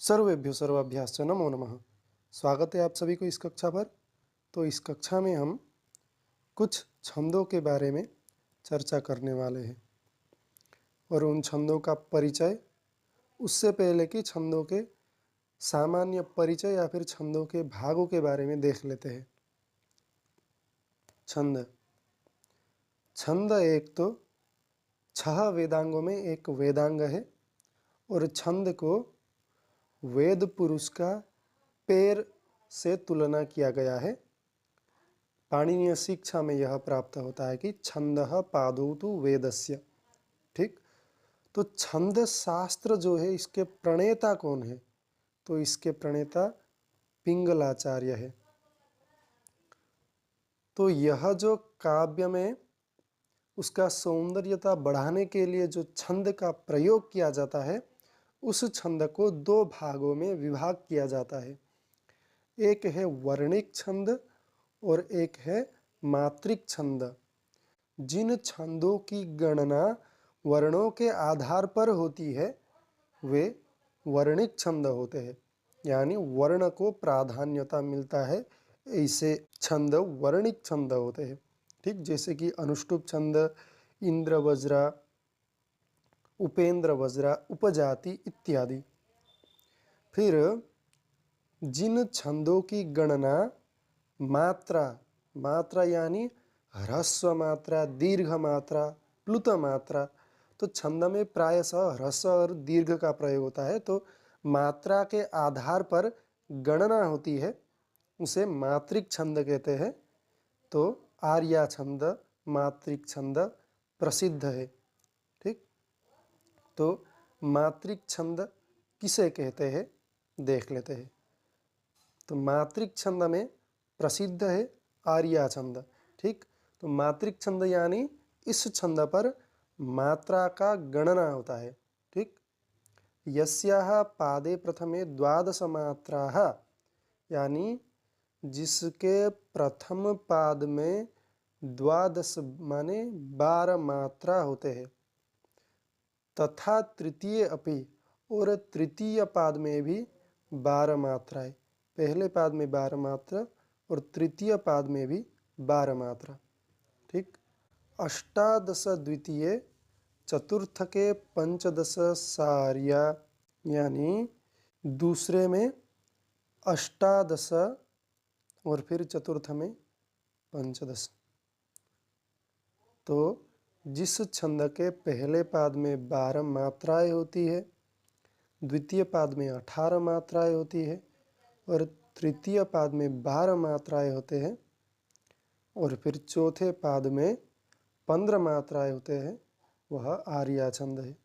सर्वेभ्यो सर्वाभ्याश्च नमो नमः। स्वागत है आप सभी को इस कक्षा पर। तो इस कक्षा में हम कुछ छंदों के बारे में चर्चा करने वाले हैं और उन छंदों का परिचय, उससे पहले कि छंदों के सामान्य परिचय या फिर छंदों के भागों के बारे में देख लेते हैं। छंद छंद एक तो 6 वेदांगों में एक वेदांग है और छंद को वेद पुरुष का पैर से तुलना किया गया है। पाणिनीय शिक्षा में यह प्राप्त होता है कि छंदः पादौ तु वेदस्य। ठीक, तो छंद शास्त्र जो है इसके प्रणेता कौन है? तो इसके प्रणेता पिंगलाचार्य है। तो यह जो काव्य में उसका सौंदर्यता बढ़ाने के लिए जो छंद का प्रयोग किया जाता है, उस छंद को 2 भागों में विभाग किया जाता है। एक है वर्णिक छंद और एक है मात्रिक छंद। जिन छंदों की गणना वर्णों के आधार पर होती है वे वर्णिक छंद होते हैं, यानी वर्ण को प्राधान्यता मिलता है, ऐसे छंद वर्णिक छंद होते हैं। ठीक, जैसे कि अनुष्टुप छंद, इंद्र वज्रा, उपेंद्र वज्रा, उपजाति इत्यादि। फिर जिन छंदों की गणना मात्रा यानी ह्रस्व मात्रा, दीर्घ मात्रा, प्लुत मात्रा, तो छंद में प्रायशः ह्रस्व और दीर्घ का प्रयोग होता है। तो मात्रा के आधार पर गणना होती है, उसे मात्रिक छंद कहते हैं। तो आर्या छंद, मात्रिक छंद प्रसिद्ध है। ठीक, तो मात्रिक छंद किसे कहते हैं देख लेते हैं। तो मात्रिक छंद में प्रसिद्ध है आर्या छंद। ठीक, तो मात्रिक छंद यानी इस छंद पर मात्रा का गणना होता है। ठीक, यस्याः पादे प्रथमे 12 मात्राः, यानी जिसके प्रथम पाद में 12 माने 12 मात्रा होते हैं। तथा तृतीय अपि, और तृतीय पाद में भी 12 मात्राएं। पहले पाद में 12 मात्रा और तृतीय पाद में भी 12 मात्रा। ठीक, अष्टादश द्वितीय, चतुर्थ के 15 सार्या, यानी दूसरे में अष्टादश और फिर चतुर्थ में 15। तो जिस छंद के पहले पाद में 12 मात्राएं होती है, द्वितीय पाद में 18 मात्राएं होती है और तृतीय पाद में 12 मात्राएं होते हैं और फिर चौथे पाद में 15 मात्राएं होते हैं, वह आर्या छंद है।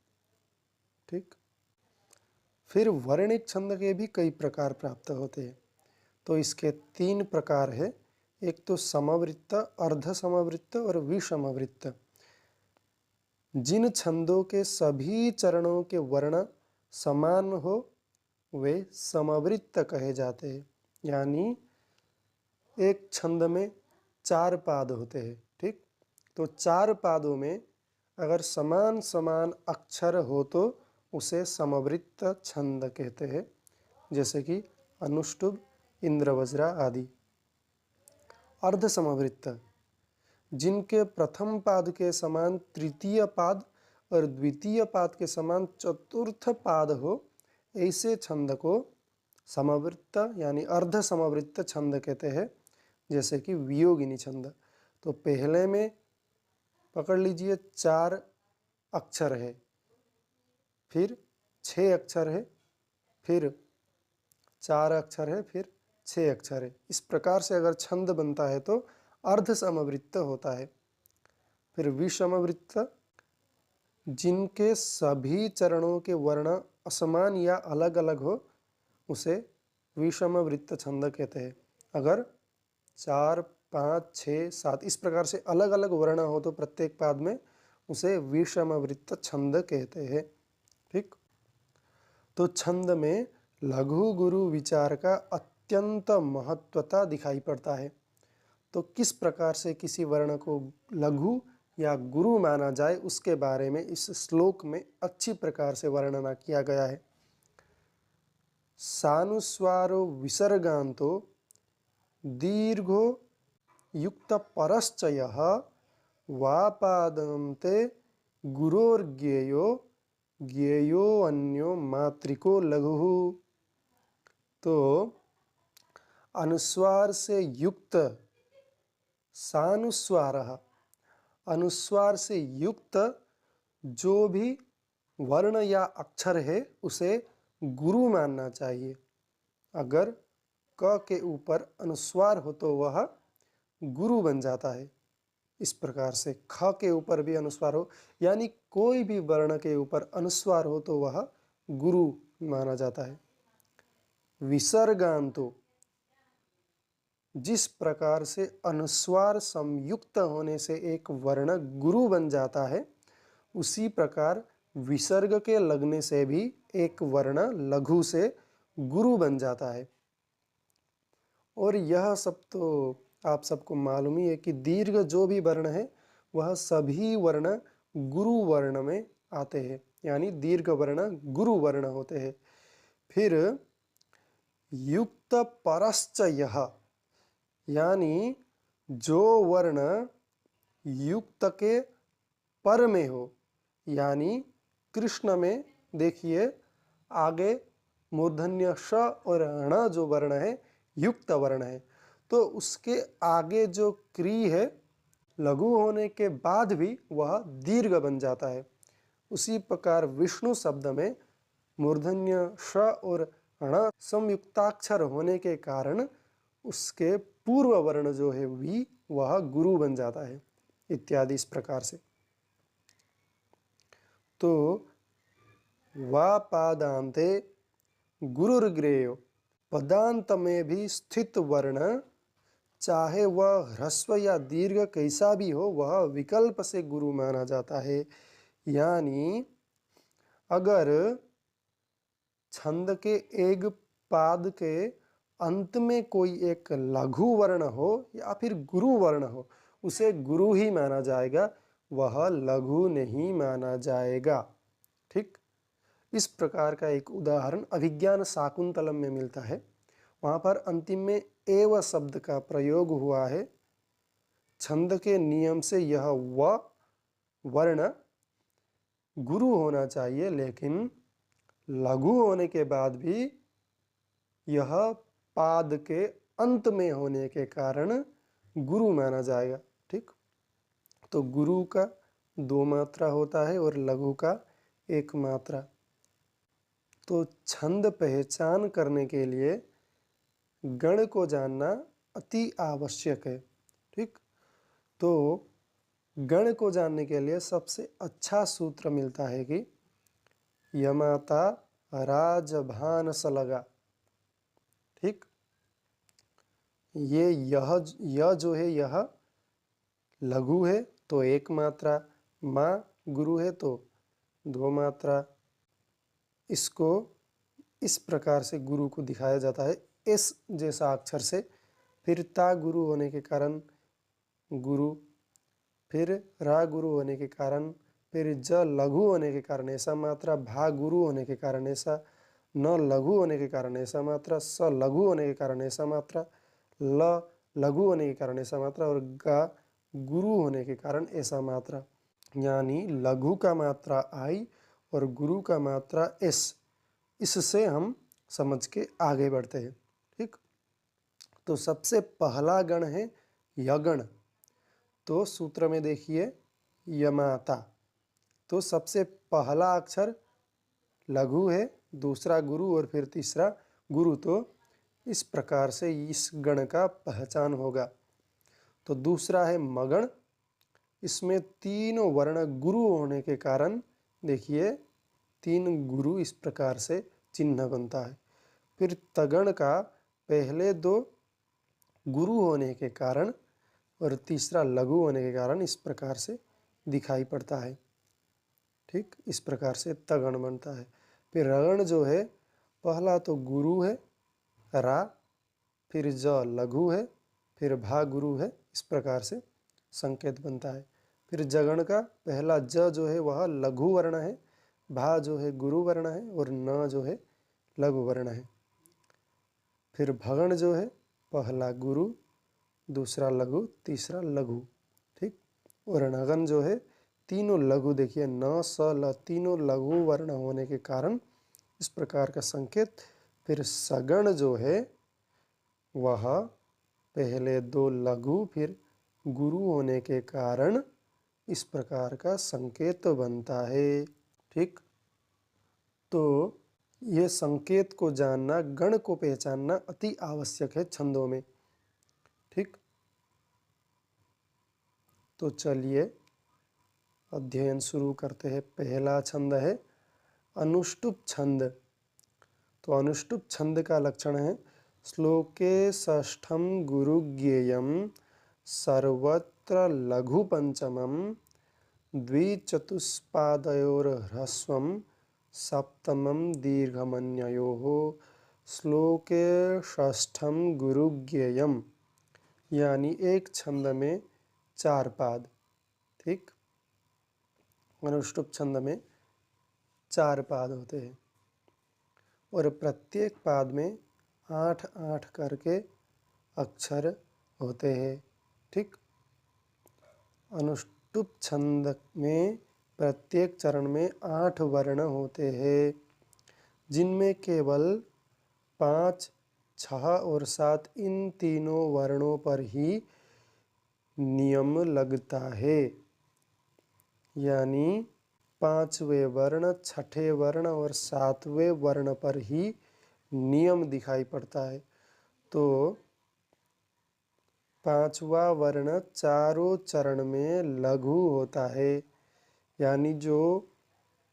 ठीक, फिर वर्णिक छंद के भी कई प्रकार प्राप्त होते हैं। तो इसके 3 प्रकार है। एक तो समवृत्त, अर्ध समवृत्त और विषमवृत्त। जिन छंदों के सभी चरणों के वर्ण समान हो वे समवृत्त कहे जाते हैं। यानी एक छंद में 4 पाद होते हैं। ठीक, तो 4 पादों में अगर समान समान अक्षर हो तो उसे समवृत्त छंद कहते हैं, जैसे कि अनुष्टुप, इंद्रवज्रा आदि। अर्ध समवृत्त, जिनके प्रथम पाद के समान तृतीय पाद और द्वितीय पाद के समान चतुर्थ पाद हो, ऐसे छंद को समवृत्त यानी अर्ध समवृत्त छंद कहते हैं, जैसे कि वियोगिनी छंद। तो पहले में पकड़ लीजिए 4 अक्षर है, फिर 6 अक्षर है, फिर 4 अक्षर है, फिर 6 अक्षर है। इस प्रकार से अगर छंद बनता है तो अर्ध समवृत्त होता है। फिर विषमवृत्त, जिनके सभी चरणों के वर्ण असमान या अलग अलग हो उसे विषमवृत्त छंद कहते हैं। अगर 4, 5, 6, 7 इस प्रकार से अलग अलग वर्ण हो तो प्रत्येक पाद में उसे विषमवृत्त छंद कहते हैं। ठीक, तो छंद में लघु गुरु विचार का अत्यंत महत्वता दिखाई पड़ता है। तो किस प्रकार से किसी वर्ण को लघु या गुरु माना जाए उसके बारे में इस श्लोक में अच्छी प्रकार से वर्णना किया गया है। सानुस्वारो विसर्गान्तो दीर्घो युक्त परश्च यः वापादन्ते गुरोर्ज्ञेयो ज्ञेयो अन्यो मात्रिको लघुः। तो अनुस्वार से युक्त सानुस्वारः, अनुस्वार से युक्त जो भी वर्ण या अक्षर है उसे गुरु मानना चाहिए। अगर क के ऊपर अनुस्वार हो तो वह गुरु बन जाता है। इस प्रकार से ख के ऊपर भी अनुस्वार हो, यानी कोई भी वर्ण के ऊपर अनुस्वार हो तो वह गुरु माना जाता है। विसर्गान्तो, जिस प्रकार से अनुस्वार संयुक्त होने से एक वर्ण गुरु बन जाता है, उसी प्रकार विसर्ग के लगने से भी एक वर्ण लघु से गुरु बन जाता है। और यह सब तो आप सबको मालूम ही है कि दीर्घ जो भी वर्ण है वह सभी वर्ण गुरु वर्ण में आते हैं, यानी दीर्घ वर्ण गुरु वर्ण होते हैं। फिर युक्त परश्च यः, यानी जो वर्ण युक्त के पर में हो, यानी कृष्ण में देखिए आगे मूर्धन्य श और ण जो वर्ण है युक्त वर्ण है, तो उसके आगे जो क्री है लघु होने के बाद भी वह दीर्घ बन जाता है। उसी प्रकार विष्णु शब्द में मूर्धन्य श और ण संयुक्ताक्षर होने के कारण उसके पूर्व वर्ण जो है वी वह गुरु बन जाता है, इत्यादि इस प्रकार से। तो वा पादांते गुरुर्ग्रेयो, पदांत में भी स्थित वर्ण चाहे वह ह्रस्व या दीर्घ कैसा भी हो वह विकल्प से गुरु माना जाता है। यानी अगर छंद के एक पाद के अंत में कोई एक लघु वर्ण हो या फिर गुरु वर्ण हो, उसे गुरु ही माना जाएगा, वह लघु नहीं माना जाएगा। ठीक, इस प्रकार का एक उदाहरण अभिज्ञान शाकुंतलम में मिलता है। वहाँ पर अंतिम में एव शब्द का प्रयोग हुआ है। छंद के नियम से यह व वर्ण गुरु होना चाहिए, लेकिन लघु होने के बाद भी यह पाद के अंत में होने के कारण गुरु माना जाएगा। ठीक, तो गुरु का 2 मात्रा होता है और लघु का 1 मात्रा। तो छंद पहचान करने के लिए गण को जानना अति आवश्यक है। ठीक, तो गण को जानने के लिए सबसे अच्छा सूत्र मिलता है कि यमाता राजभान सलगा। ठीक, यह जो है यह लघु है तो 1 मात्रा, माँ गुरु है तो 2 मात्रा। इसको इस प्रकार से गुरु को दिखाया जाता है एस जैसा अक्षर से। फिर ता गुरु होने के कारण गुरु, फिर रा गुरु होने के कारण, फिर ज लघु होने के कारण ऐसा मात्रा, भा गुरु होने के कारण ऐसा, न लघु होने के कारण ऐसा मात्रा, स लघु होने के कारण ऐसा मात्रा, ल लघु होने के कारण ऐसा मात्रा और गा गुरु होने के कारण ऐसा मात्रा। यानी लघु का मात्रा आई और गुरु का मात्रा एस। इससे हम समझ के आगे बढ़ते हैं। ठीक, तो सबसे पहला गण है यगण। तो सूत्र में देखिए यमाता, तो सबसे पहला अक्षर लघु है, दूसरा गुरु और फिर तीसरा गुरु। तो इस प्रकार से इस गण का पहचान होगा। तो दूसरा है मगण। इसमें 3 वर्ण गुरु होने के कारण देखिए 3 गुरु इस प्रकार से चिन्ह बनता है। फिर तगण का पहले 2 गुरु होने के कारण और तीसरा लघु होने के कारण इस प्रकार से दिखाई पड़ता है। ठीक, इस प्रकार से तगण बनता है। फिर रण जो है पहला तो गुरु है रा, फिर ज लघु है, फिर भा गुरु है, इस प्रकार से संकेत बनता है। फिर जगण का पहला ज जो है वह लघु वर्ण है, भा जो है गुरु वर्ण है और न जो है लघु वर्ण है। फिर भगण जो है पहला गुरु, दूसरा लघु, तीसरा लघु, ठीक। और णगन जो है तीनों लघु, देखिए न स ल तीनों लघु वर्ण होने के कारण इस प्रकार का संकेत। फिर सगण जो है वह पहले दो लघु फिर गुरु होने के कारण इस प्रकार का संकेत बनता है, ठीक। तो यह संकेत को जानना, गण को पहचानना अति आवश्यक है छंदों में, ठीक। तो चलिए अध्ययन शुरू करते हैं। पहला छंद है अनुष्टुप छंद। तो अनुष्टुप छंद का लक्षण है श्लोके षष्ठम गुरु ज्ञेयम सर्वत्र लघु पंचमम द्विचतुष्पादयोर ह्रस्वम सप्तमम दीर्घमन्ययोः। श्लोके षष्ठम गुरु ज्ञेयम यानी एक छंद में 4 पाद, ठीक। अनुष्टुप छंद में 4 पाद होते हैं और प्रत्येक पाद में 8-8 करके अक्षर होते हैं, ठीक। अनुष्टुप छंद में प्रत्येक चरण में 8 वर्ण होते हैं, जिनमें केवल 5, 6 और 7 इन तीनों वर्णों पर ही नियम लगता है। यानी 5वें वर्ण, 6ठे वर्ण और 7वें वर्ण पर ही नियम दिखाई पड़ता है। तो 5वां वर्ण चारों चरण में लघु होता है, यानी जो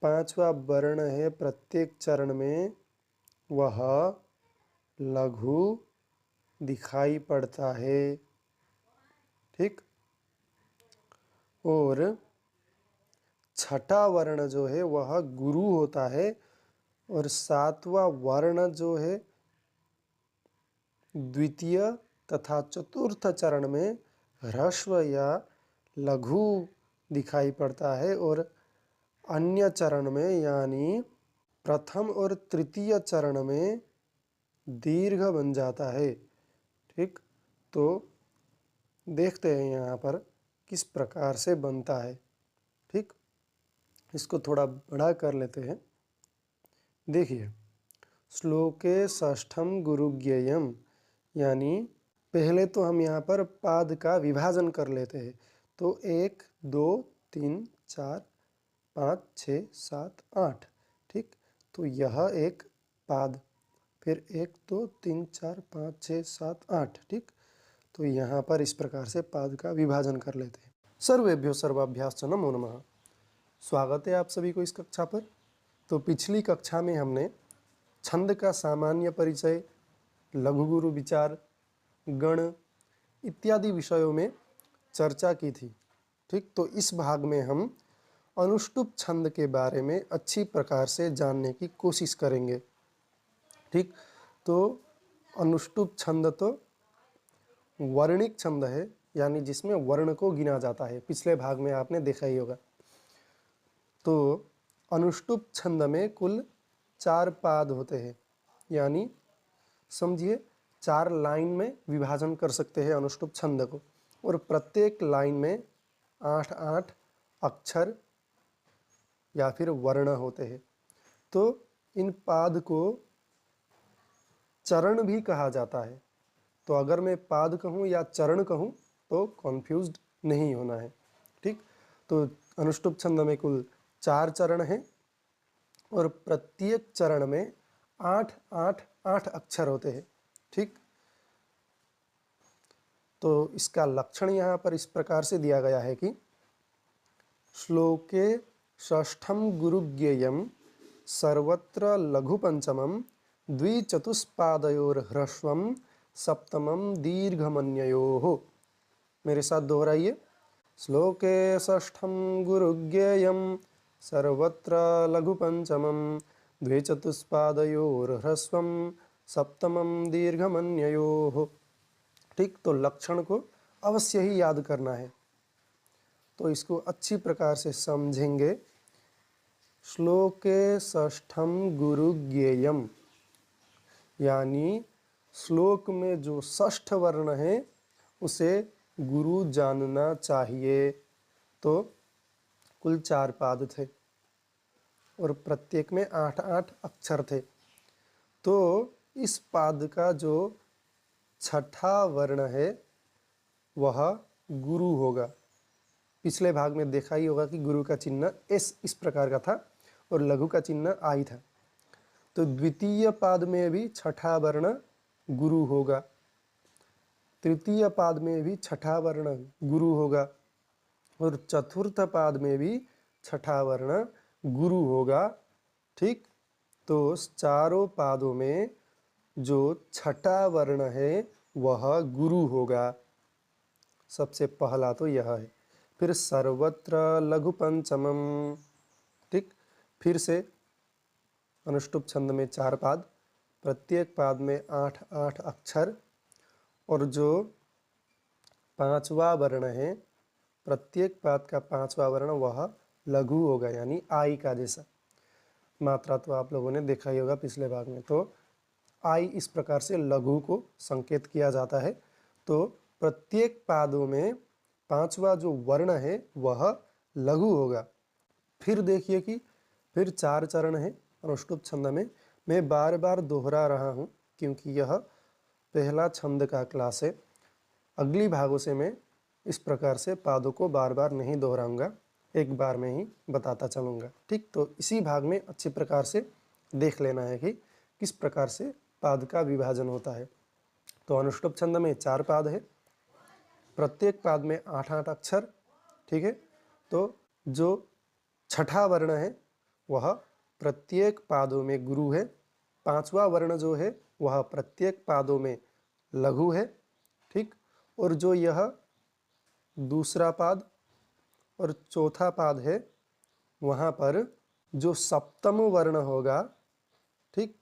5वां वर्ण है प्रत्येक चरण में वह लघु दिखाई पड़ता है, ठीक। और 6ठा वर्ण जो है वह गुरु होता है और 7वां वर्ण जो है द्वितीय तथा चतुर्थ चरण में ह्रस्व या लघु दिखाई पड़ता है और अन्य चरण में यानी प्रथम और तृतीय चरण में दीर्घ बन जाता है, ठीक। तो देखते हैं यहाँ पर किस प्रकार से बनता है, ठीक। इसको थोड़ा बड़ा कर लेते हैं। देखिए श्लोके षष्ठम गुरु ज्ञेयम यानी पहले तो हम यहाँ पर पाद का विभाजन कर लेते हैं। तो 1, 2, 3, 4, 5, 6, 7, 8, ठीक। तो यह एक पाद, फिर 1, 2, 3, 4, 5, 6, 7, 8, ठीक। तो यहाँ पर इस प्रकार से पाद का विभाजन कर लेते हैं। सर्वेभ्यो सर्वाभ्यास नमो नमः। स्वागत है आप सभी को इस कक्षा पर। तो पिछली कक्षा में हमने छंद का सामान्य परिचय, लघु गुरु विचार, गण इत्यादि विषयों में चर्चा की थी, ठीक। तो इस भाग में हम अनुष्टुप छंद के बारे में अच्छी प्रकार से जानने की कोशिश करेंगे, ठीक। तो अनुष्टुप छंद तो वर्णिक छंद है, यानी जिसमें वर्ण को गिना जाता है। पिछले भाग में आपने देखा ही होगा। तो अनुष्टुप छंद में कुल 4 पाद होते हैं, यानी समझिए 4 लाइन में विभाजन कर सकते हैं अनुष्टुप छंद को, और प्रत्येक लाइन में 8-8 अक्षर या फिर वर्ण होते हैं। तो इन पाद को चरण भी कहा जाता है। तो अगर मैं पाद कहूँ या चरण कहूँ तो कॉन्फ्यूज्ड नहीं होना है, ठीक। तो अनुष्टुप छंद में कुल 4 चरण हैं और प्रत्येक चरण में 8-8 अक्षर होते हैं, ठीक। तो इसका लक्षण यहाँ पर इस प्रकार से दिया गया है कि श्लोके षष्ठम गुरु ज्ञेयम सर्वत्र लघु पंचमम द्विचतुष्पादयोर ह्रस्वम सप्तमम दीर्घमन्ययोः। मेरे साथ दोहराइए। श्लोके षष्ठम गुरु ज्ञेयम सर्वत्र लघु पंचमम द्विचतुष्पादयोर ह्रस्वम सप्तमम दीर्घमन्ययोः, ठीक। तो लक्षण को अवश्य ही याद करना है। तो इसको अच्छी प्रकार से समझेंगे। श्लोके षष्ठम गुरु ज्ञेयम यानी श्लोक में जो षष्ठ वर्ण है उसे गुरु जानना चाहिए। तो कुल 4 पाद थे और प्रत्येक में 8-8 अक्षर थे। तो इस पाद का जो छठा वर्ण है वह गुरु होगा। पिछले भाग में देखा ही होगा कि गुरु का चिन्ह एस इस प्रकार का था और लघु का चिन्ह आई था। तो द्वितीय पाद में भी छठा वर्ण गुरु होगा, तृतीय पाद में भी छठा वर्ण गुरु होगा और चतुर्थ पाद में भी छठा वर्ण गुरु होगा। ठीक, तो चारों पादों में जो छठा वर्ण है वह गुरु होगा। सबसे पहला तो यह है। फिर सर्वत्र लघु पंचमम। ठीक, फिर से अनुष्टुप छंद में 4 पाद, प्रत्येक पाद में 8-8 अक्षर और जो 5वां वर्ण है, प्रत्येक पाद का 5वां वर्ण वह लघु होगा, यानी आई का जैसा। मात्रा तो आप लोगों ने देखा ही होगा पिछले भाग में। तो आई इस प्रकार से लघु को संकेत किया जाता है। तो प्रत्येक पादों में 5वां जो वर्ण है वह लघु होगा। फिर देखिए कि फिर 4 चरण है अनुष्टुप छंद में। मैं बार बार दोहरा रहा हूँ क्योंकि यह पहला छंद का क्लास है। अगली भागों से मैं इस प्रकार से पादों को बार बार नहीं दोहराऊंगा, एक बार में ही बताता चलूँगा। ठीक, तो इसी भाग में अच्छी प्रकार से देख लेना है कि किस प्रकार से पाद का विभाजन होता है। तो अनुष्टुप छंद में 4 पाद है, प्रत्येक पाद में 8-8 अक्षर। ठीक है, तो जो छठा वर्ण है वह प्रत्येक पादों में गुरु है, 5वां वर्ण जो है वह प्रत्येक पादों में लघु है। ठीक, और जो यह दूसरा पाद और चौथा पाद है वहाँ पर जो सप्तम वर्ण होगा, ठीक,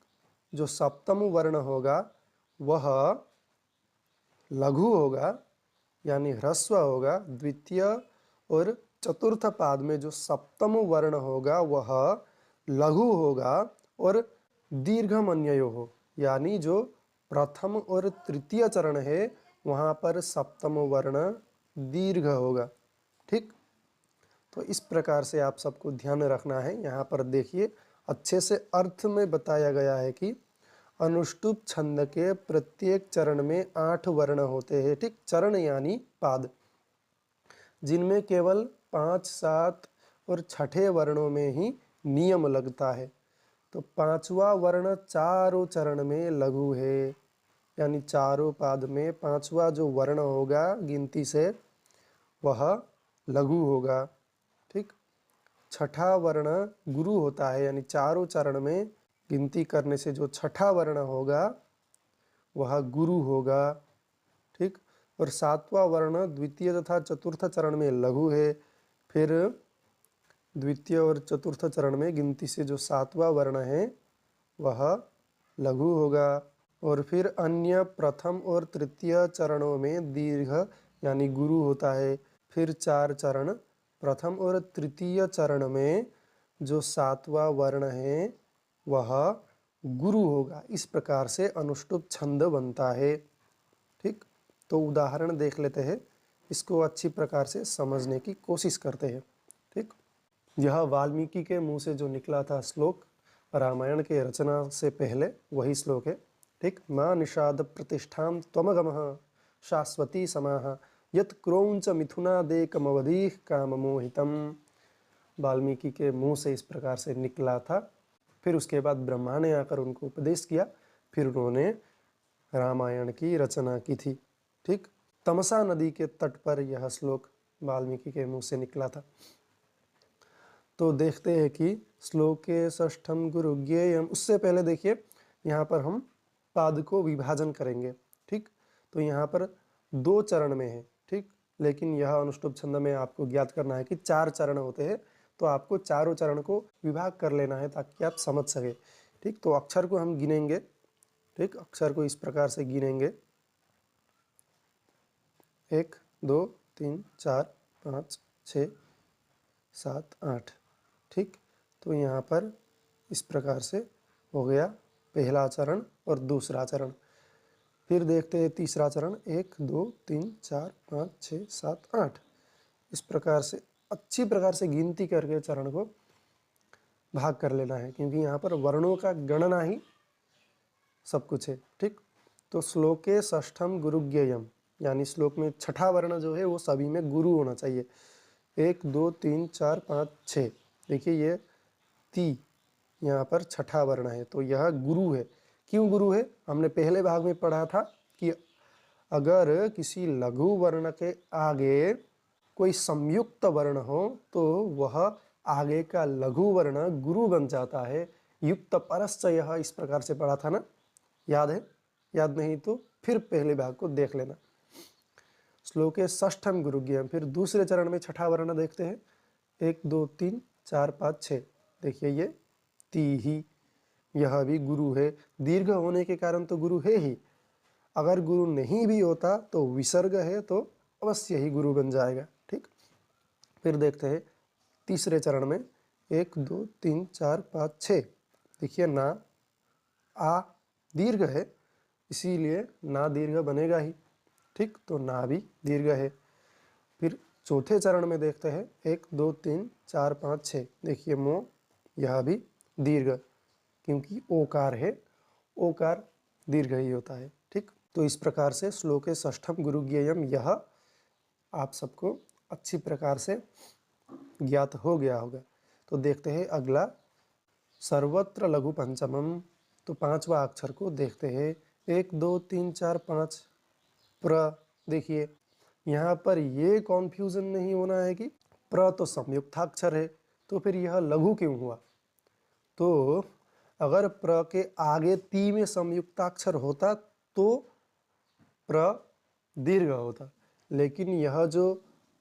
जो सप्तम वर्ण होगा वह लघु होगा, यानी ह्रस्व होगा। द्वितीय और चतुर्थ पाद में जो सप्तम वर्ण होगा वह लघु होगा और दीर्घमन्ययो हो, यानी जो प्रथम और तृतीय चरण है वहाँ पर सप्तम वर्ण दीर्घ होगा। ठीक, तो इस प्रकार से आप सबको ध्यान रखना है। यहाँ पर देखिए अच्छे से अर्थ में बताया गया है कि अनुष्टुप छंद के प्रत्येक चरण में 8 वर्ण होते हैं। ठीक, चरण यानी पाद, जिनमें केवल 5, 7 और छठे वर्णों में ही नियम लगता है। तो 5वां वर्ण चारों चरण में लघु है, यानी चारों पाद में 5वां जो वर्ण होगा गिनती से वह लघु होगा। ठीक, छठा वर्ण गुरु होता है, यानी चारों चरण में गिनती करने से जो छठा वर्ण होगा वह गुरु होगा। ठीक, और 7वां वर्ण द्वितीय तथा चतुर्थ चरण में लघु है। फिर द्वितीय और चतुर्थ चरण में गिनती से जो 7वां वर्ण है वह लघु होगा। और फिर अन्य प्रथम और तृतीय चरणों में दीर्घ यानी गुरु होता है। फिर 4 चरण, प्रथम और तृतीय चरण में जो 7वां वर्ण है वह गुरु होगा। इस प्रकार से अनुष्टुप छंद बनता है। ठीक, तो उदाहरण देख लेते हैं, इसको अच्छी प्रकार से समझने की कोशिश करते हैं। ठीक, यह वाल्मीकि के मुंह से जो निकला था श्लोक रामायण के रचना से पहले वही श्लोक है। ठीक, माँ निषाद प्रतिष्ठां त्वमगमः शाश्वती समाः यत् क्रौंच मिथुनादेकमवधीः काममोहितम्। वाल्मीकि के मुंह से इस प्रकार से निकला था। फिर उसके बाद ब्रह्मा ने आकर उनको उपदेश किया, फिर उन्होंने रामायण की रचना की थी। ठीक, तमसा नदी के तट पर यह श्लोक वाल्मीकि के मुंह से निकला था। तो देखते हैं कि श्लोके षष्ठम गुरु ज्ञेयम। उससे पहले देखिए यहाँ पर हम पाद को विभाजन करेंगे। ठीक, तो यहाँ पर 2 चरण में है। ठीक, लेकिन यह अनुष्टुप छंद में आपको ज्ञात करना है कि 4 चरण होते हैं, तो आपको चारों चरण को विभाग कर लेना है ताकि आप समझ सके। ठीक, तो अक्षर को हम गिनेंगे। ठीक, अक्षर को इस प्रकार से गिनेंगे 1, 2, 3, 4, 5, 6, 7, 8। ठीक, तो यहाँ पर इस प्रकार से हो गया पहला चरण और दूसरा चरण। फिर देखते हैं तीसरा चरण, 1 2 3 4 5 6 7 8। इस प्रकार से अच्छी प्रकार से गिनती करके चरण को भाग कर लेना है, क्योंकि यहाँ पर वर्णों का गणना ही सब कुछ है। ठीक, तो श्लोके षष्ठम गुरुज्ञेयम, यानी श्लोक में छठा वर्ण जो है वो सभी में गुरु होना चाहिए। 1 2 3 4 5 6, देखिए ये ती यहाँ पर छठा वर्ण है, तो यह गुरु है। क्यों गुरु है? हमने पहले भाग में पढ़ा था कि अगर किसी लघु वर्ण के आगे कोई संयुक्त वर्ण हो तो वह आगे का लघु वर्ण गुरु बन जाता है। युक्त परश्च यह, इस प्रकार से पढ़ा था ना, याद है? याद नहीं तो फिर पहले भाग को देख लेना। श्लोके षष्ठम गुरुज्ञेयम, फिर दूसरे चरण में छठा वर्ण देखते हैं। 1 2 3 4 5 6, देखिए ये ती ही, यह भी गुरु है। दीर्घ होने के कारण तो गुरु है ही, अगर गुरु नहीं भी होता तो विसर्ग है तो अवश्य ही गुरु बन जाएगा। ठीक, फिर देखते हैं तीसरे चरण में 1 2 3 4 5 6, देखिए ना, आ दीर्घ है, इसीलिए ना दीर्घ बनेगा ही। ठीक, तो ना भी दीर्घ है। फिर चौथे चरण में देखते हैं 1 2 3 4 5 6, देखिए मो, यह भी दीर्घ, क्योंकि ओकार है, ओकार दीर्घ ही होता है। ठीक, तो इस प्रकार से श्लोके षष्ठम गुरुज्ञेयम यह आप सबको अच्छी प्रकार से ज्ञात हो गया होगा। तो देखते हैं अगला, सर्वत्र लघु पंचमम, तो पांचवा अक्षर को देखते हैं। 1 2 3 4 5 प्र, देखिए यहाँ पर ये कॉन्फ्यूजन नहीं होना है कि प्र तो संयुक्ताक्षर है तो फिर यह लघु क्यों हुआ। तो अगर प्र के आगे ती में संयुक्ताक्षर होता तो प्र दीर्घ होता, लेकिन यह जो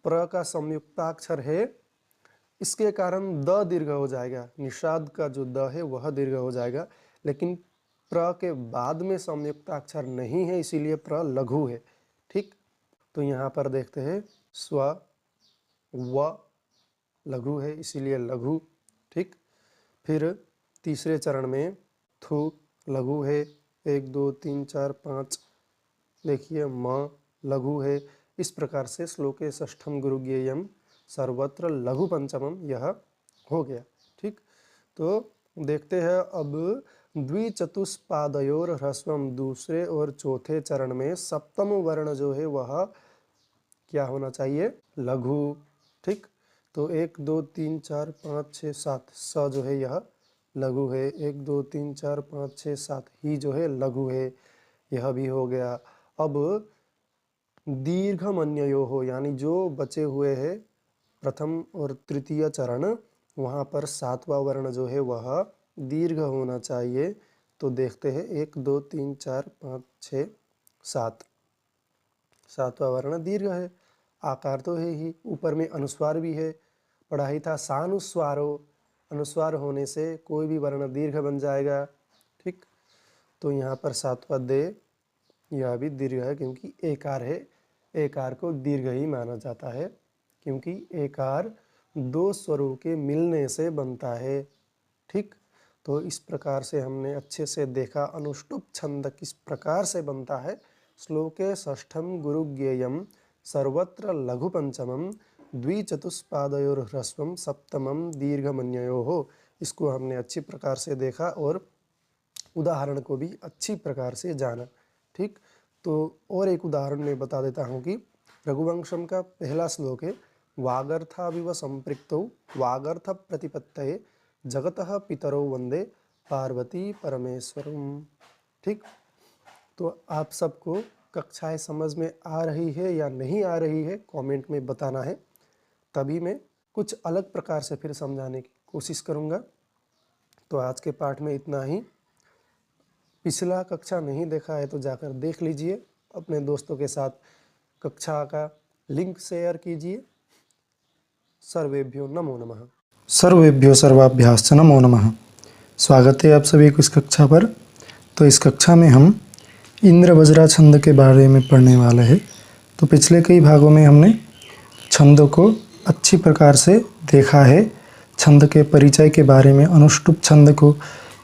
प्र का संयुक्ताक्षर है इसके कारण द दीर्घ हो जाएगा, निषाद का जो द है वह दीर्घ हो जाएगा, लेकिन प्र के बाद में संयुक्ताक्षर नहीं है, इसीलिए प्र लघु है। ठीक, तो यहाँ पर देखते हैं स्व व लघु है, इसीलिए लघु। ठीक, फिर तीसरे चरण में थु लघु है, 1 2 3 4 5, देखिए म लघु है। इस प्रकार से श्लोके षष्ठम गुरुज्ञेयम सर्वत्र लघु पंचमम यह हो गया। ठीक, तो देखते हैं अब द्विचतुष्पादयोर ह्रस्वम, दूसरे और चौथे चरण में सप्तम वर्ण जो है वह क्या होना चाहिए? लघु। ठीक, तो 1 2 3 4 5 6 7, स जो है यह लघु है। 1 2 3 4 5 6 7, ही जो है लघु है, यह भी हो गया। अब दीर्घमन्ययो हो, यानी जो बचे हुए हैं प्रथम और तृतीय चरण, वहाँ पर सातवां वर्ण जो है वह दीर्घ होना चाहिए। तो देखते हैं 1 2 3 4 5 6 7, सातवां वर्ण दीर्घ है, आकार तो है ही, ऊपर में अनुस्वार भी है, पढ़ा ही था सानुस्वारो, अनुस्वार होने से कोई भी वर्ण दीर्घ बन जाएगा। ठीक, तो यहाँ पर सातवां दे, यह भी दीर्घ है क्योंकि एकार है, एकार को दीर्घ ही माना जाता है क्योंकि एकार दो स्वरों के मिलने से बनता है। ठीक, तो इस प्रकार से हमने अच्छे से देखा अनुष्टुप छंद किस प्रकार से बनता है। श्लोके षष्ठम गुरुज्ञेयम सर्वत्र लघु पंचमम द्विचतुष्पादयोर ह्रस्वम सप्तमम दीर्घमन्ययोः, इसको हमने अच्छी प्रकार से देखा और उदाहरण को भी अच्छी प्रकार से जाना। ठीक, तो और एक उदाहरण मैं बता देता हूँ कि रघुवंशम का पहला श्लोक है, वागर्थाविव संपृक्तौ वागर्थ प्रतिपत्तये जगतः पितरौ वंदे पार्वती परमेश्वरम। ठीक, तो आप सबको कक्षाएं समझ में आ रही है या नहीं आ रही है कमेंट में बताना है, तभी मैं कुछ अलग प्रकार से फिर समझाने की कोशिश करूँगा। तो आज के पाठ में इतना ही। पिछला कक्षा नहीं देखा है तो जाकर देख लीजिए, अपने दोस्तों के साथ कक्षा का लिंक शेयर कीजिए। सर्वेभ्यो नमो नमः। सर्वेभ्यो सर्वाभ्याश्च नमो नमः। स्वागत है आप सभी को इस कक्षा पर। तो इस कक्षा में हम इंद्र वज्रा छंद के बारे में पढ़ने वाले हैं। तो पिछले कई भागों में हमने छंदों को अच्छी प्रकार से देखा है, छंद के परिचय के बारे में, अनुष्टुप छंद को,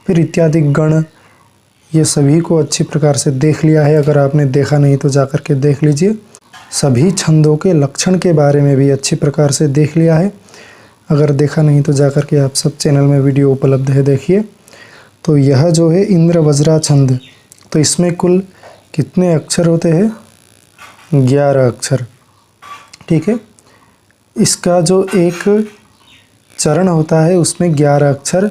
फिर इत्यादि गण ये सभी को अच्छी प्रकार से देख लिया है। अगर आपने देखा नहीं तो जाकर के देख लीजिए। सभी छंदों के लक्षण के बारे में भी अच्छी प्रकार से देख लिया है। अगर देखा नहीं तो जाकर के आप सब चैनल में वीडियो उपलब्ध है, देखिए। तो यह जो है इंद्र वज्रा छंद, तो इसमें कुल कितने अक्षर होते हैं? 11 अक्षर, ठीक है। इसका जो एक चरण होता है उसमें 11 अक्षर,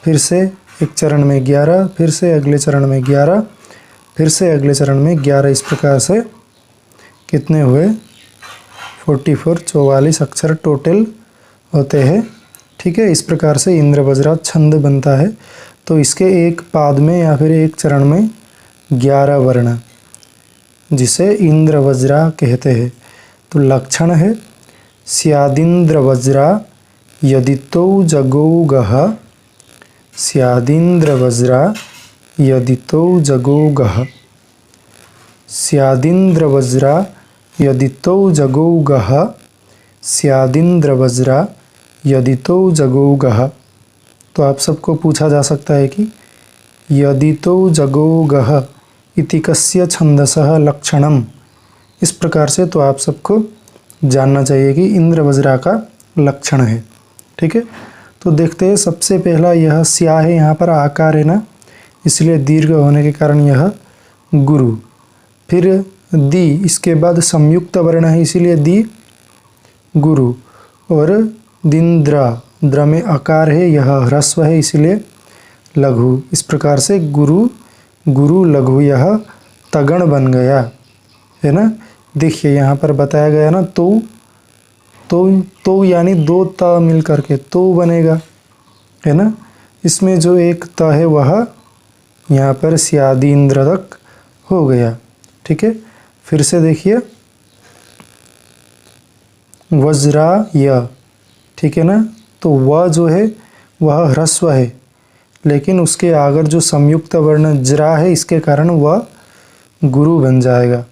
फिर से एक चरण में 11, फिर से अगले चरण में 11, फिर से अगले चरण में 11। इस प्रकार से कितने हुए? 44 अक्षर टोटल होते हैं, ठीक है। इस प्रकार से इंद्र वज्रा छंद बनता है। तो इसके एक पाद में या फिर एक चरण में 11 वर्ण, जिसे इंद्र वज्रा कहते हैं। तो लक्षण है स्यादिंद्र वज्रा यदितो जगौगः, स्यादिंद्र वज्रा यदितो जगौगः, स्यादिंद्र वज्रा यदितो जगौगः, स्यादिंद्र वज्रा यदितो जगौगः। तो आप सबको पूछा जा सकता है कि यदितो जगौगः इति कस्य छंदसः लक्षणम। इस प्रकार से तो आप सबको जानना चाहिए कि इंद्र वज्रा का लक्षण है, ठीक है। तो देखते हैं, सबसे पहला यह स्या है, यहाँ पर आकार है ना, इसलिए दीर्घ होने के कारण यह गुरु। फिर दी, इसके बाद संयुक्त वर्ण है इसीलिए दी गुरु। और दिंद्रा, द्र में आकार है, यह ह्रस्व है इसलिए लघु। इस प्रकार से गुरु गुरु लघु यह तगण बन गया है ना। देखिए यहाँ पर बताया गया ना, तो यानी 2 त मिल करके तो बनेगा, है ना। इसमें जो एक त है वह यहाँ पर स्यादिंद्र तक हो गया, ठीक है। फिर से देखिए वज्रा य, ठीक है ना। तो वह जो है वह ह्रस्व है, लेकिन उसके आगे जो संयुक्त वर्ण जरा है इसके कारण वह गुरु बन जाएगा।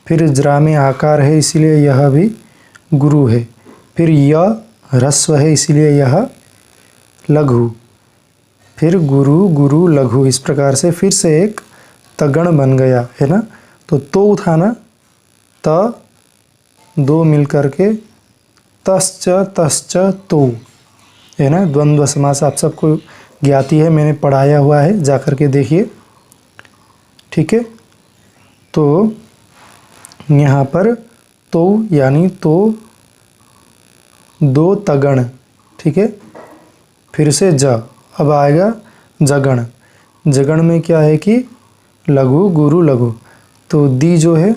फिर जरा में आकार है इसीलिए यह भी गुरु है। फिर य ह्रस्व है इसीलिए यह लघु। फिर गुरु गुरु लघु, इस प्रकार से फिर से एक तगण बन गया, है ना। तो था ना, त 2 मिल करके तश्च तो, है ना। द्वंद्व समास आप सबको ज्ञाती है, मैंने पढ़ाया हुआ है, जाकर के देखिए, ठीक है। तो यहाँ पर तो यानी तो 2 तगण, ठीक है। फिर से ज, अब आएगा जगण। जगण में क्या है कि लघु गुरु लघु। तो दी जो है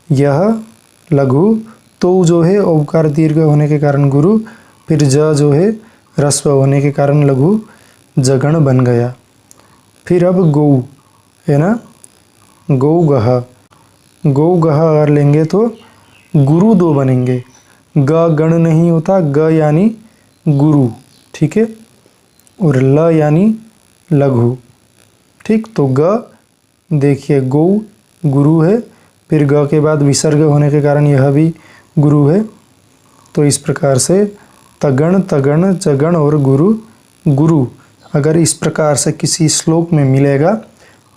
यह लघु, तो जो है औकार दीर्घ होने के कारण गुरु, फिर ज जो है ह्रस्व होने के कारण लघु, जगण बन गया। फिर अब गौ है ना, गौगः। गौगः अगर लेंगे तो गुरु 2 बनेंगे, ग गण नहीं होता, ग यानी गुरु, ठीक है, और ल यानी लघु, ठीक। तो ग देखिए गौ गुरु है, फिर ग के बाद विसर्ग होने के कारण यह भी गुरु है। तो इस प्रकार से तगण तगण जगण और गुरु गुरु अगर इस प्रकार से किसी श्लोक में मिलेगा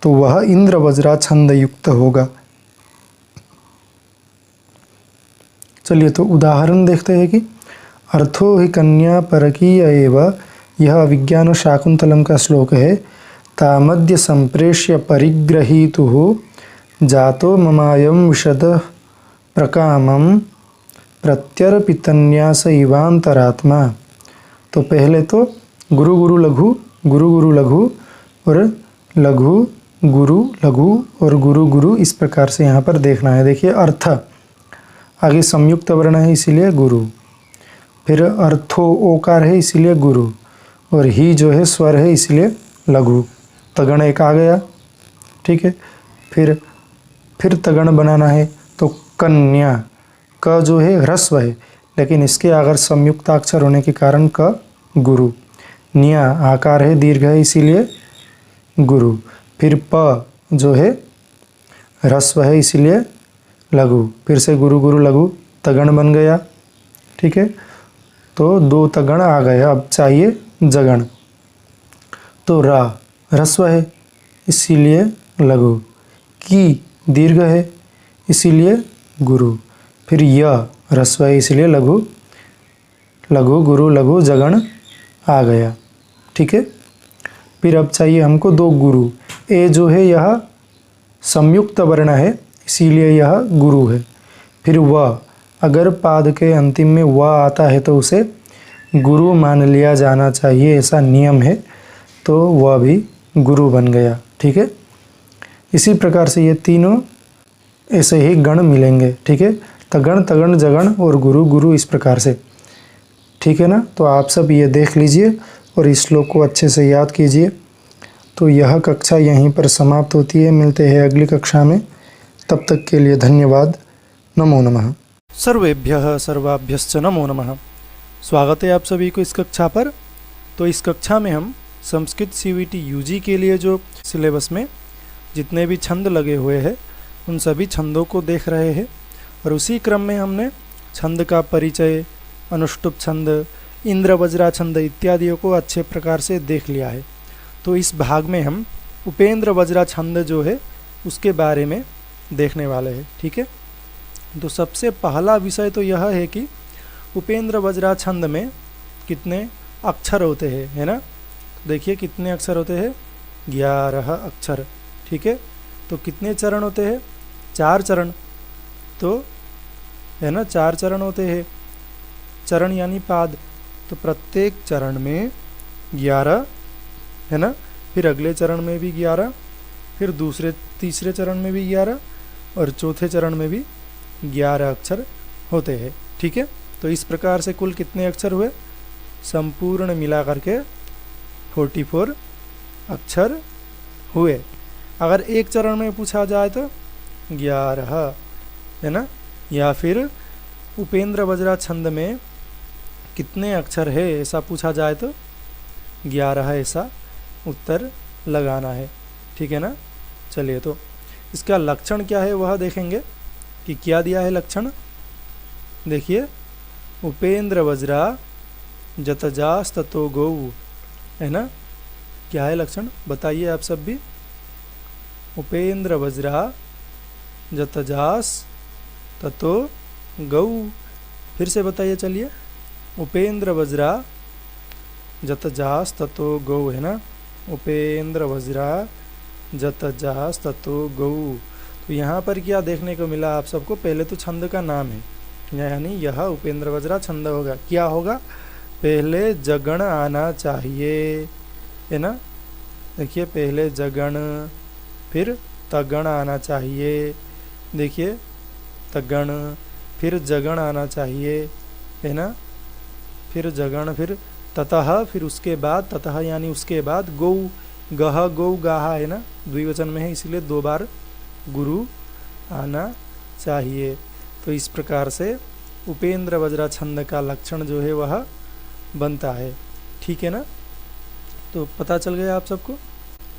तो वह इंद्र वज्रा छंद युक्त होगा। चलिए तो उदाहरण देखते हैं कि अर्थो हि कन्या परकीय एव, यह विज्ञान शाकुंतलम का श्लोक है। तामद्य संप्रेष्य परिग्रहीतुः जातो ममायं विशद प्रकामं प्रत्यर्पितन्यास इवांतरात्मा। तो पहले तो गुरु गुरु लघु और लघु गुरु लघु और गुरु गुरु, इस प्रकार से यहाँ पर देखना है। देखिए अर्थ, आगे संयुक्त वर्ण है इसीलिए गुरु, फिर अर्थो ओकार है इसीलिए गुरु, और ही जो है स्वर है इसलिए लघु। तगण एक आ गया, ठीक है। फिर तगण बनाना है तो कन्या, क जो है ह्रस्व है लेकिन इसके अगर संयुक्ताक्षर होने के कारण क गुरु। न्या आकार है दीर्घ है इसीलिए गुरु। फिर प जो है ह्रस्व है इसीलिए लघु। फिर से गुरु गुरु लघु, तगण बन गया, ठीक है। तो 2 तगण आ गए, अब चाहिए जगण। तो रा ह्रस्व है इसीलिए लघु। की दीर्घ है इसीलिए गुरु। फिर य ह्रस्व है इसलिए लघु। लघु गुरु लघु जगण आ गया। ठीक है। फिर अब चाहिए हमको दो गुरु। ए जो है यह संयुक्त वर्ण है इसीलिए यह गुरु है। फिर व अगर पाद के अंतिम में व आता है तो उसे गुरु मान लिया जाना चाहिए, ऐसा नियम है, तो वह भी गुरु बन गया। ठीक है। इसी प्रकार से ये तीनों ऐसे ही गण मिलेंगे। ठीक है। तगण तगण जगण और गुरु गुरु इस प्रकार से। ठीक है ना। तो आप सब ये देख लीजिए और इस श्लोक को अच्छे से याद कीजिए। तो यह कक्षा यहीं पर समाप्त होती है। मिलते हैं अगली कक्षा में। तब तक के लिए धन्यवाद। नमो नमः। सर्वेभ्यः सर्वाभ्यश्च नमो नमः। स्वागत है आप सभी को इस कक्षा पर। तो इस कक्षा में हम संस्कृत CVT UG के लिए जो सिलेबस में जितने भी छंद लगे हुए हैं उन सभी छंदों को देख रहे हैं और उसी क्रम में हमने छंद का परिचय, अनुष्टुप छंद, इंद्र वज्रा छंद इत्यादियों को अच्छे प्रकार से देख लिया है। तो इस भाग में हम उपेंद्र वज्रा छंद जो है उसके बारे में देखने वाले हैं। ठीक है। तो सबसे पहला विषय तो यह है कि उपेंद्र वज्रा छंद में कितने अक्षर होते हैं, है ना। देखिए कितने अक्षर होते हैं, 11 अक्षर। ठीक है। तो कितने चरण होते हैं, 4 चरण। तो है ना 4 चरण होते हैं। चरण यानी पाद। तो प्रत्येक चरण में 11, है ना। फिर अगले चरण में भी 11, फिर दूसरे तीसरे चरण में भी 11 और चौथे चरण में भी 11 अक्षर होते हैं। ठीक है। तो इस प्रकार से कुल कितने अक्षर हुए, संपूर्ण मिला करके 44 अक्षर हुए। अगर एक चरण में पूछा जाए तो 11, है ना। या फिर उपेंद्र वज्रा छंद में कितने अक्षर है ऐसा पूछा जाए तो 11 ऐसा उत्तर लगाना है। ठीक है ना। चलिए तो इसका लक्षण क्या है वह देखेंगे कि क्या दिया है लक्षण। देखिए उपेंद्र वज्रा जतजास ततो गौ, है ना। क्या है लक्षण बताइए आप सब भी। उपेंद्र वज्रा जतजास ततो गौ। फिर से बताइए चलिए। उपेंद्र वज्रा जतजास ततो गौ, है ना। उपेंद्र वज्रा जतजास ततो गौ। तो यहाँ पर क्या देखने को मिला आप सबको, पहले तो छंद का नाम है, यानी यह उपेंद्र वज्रा छंद होगा। क्या होगा, पहले जगण आना चाहिए, है ना। देखिए पहले जगण, फिर तगण आना चाहिए। देखिए तगण, फिर जगण आना चाहिए, है ना। फिर जगण, फिर ततः, फिर उसके बाद ततः यानी उसके बाद गौ, गह गौ गाहा, है ना। द्विवचन में है इसलिए 2 बार गुरु आना चाहिए। तो इस प्रकार से उपेंद्र वज्रा छंद का लक्षण जो है वह बनता है। ठीक है ना। तो पता चल गया आप सबको।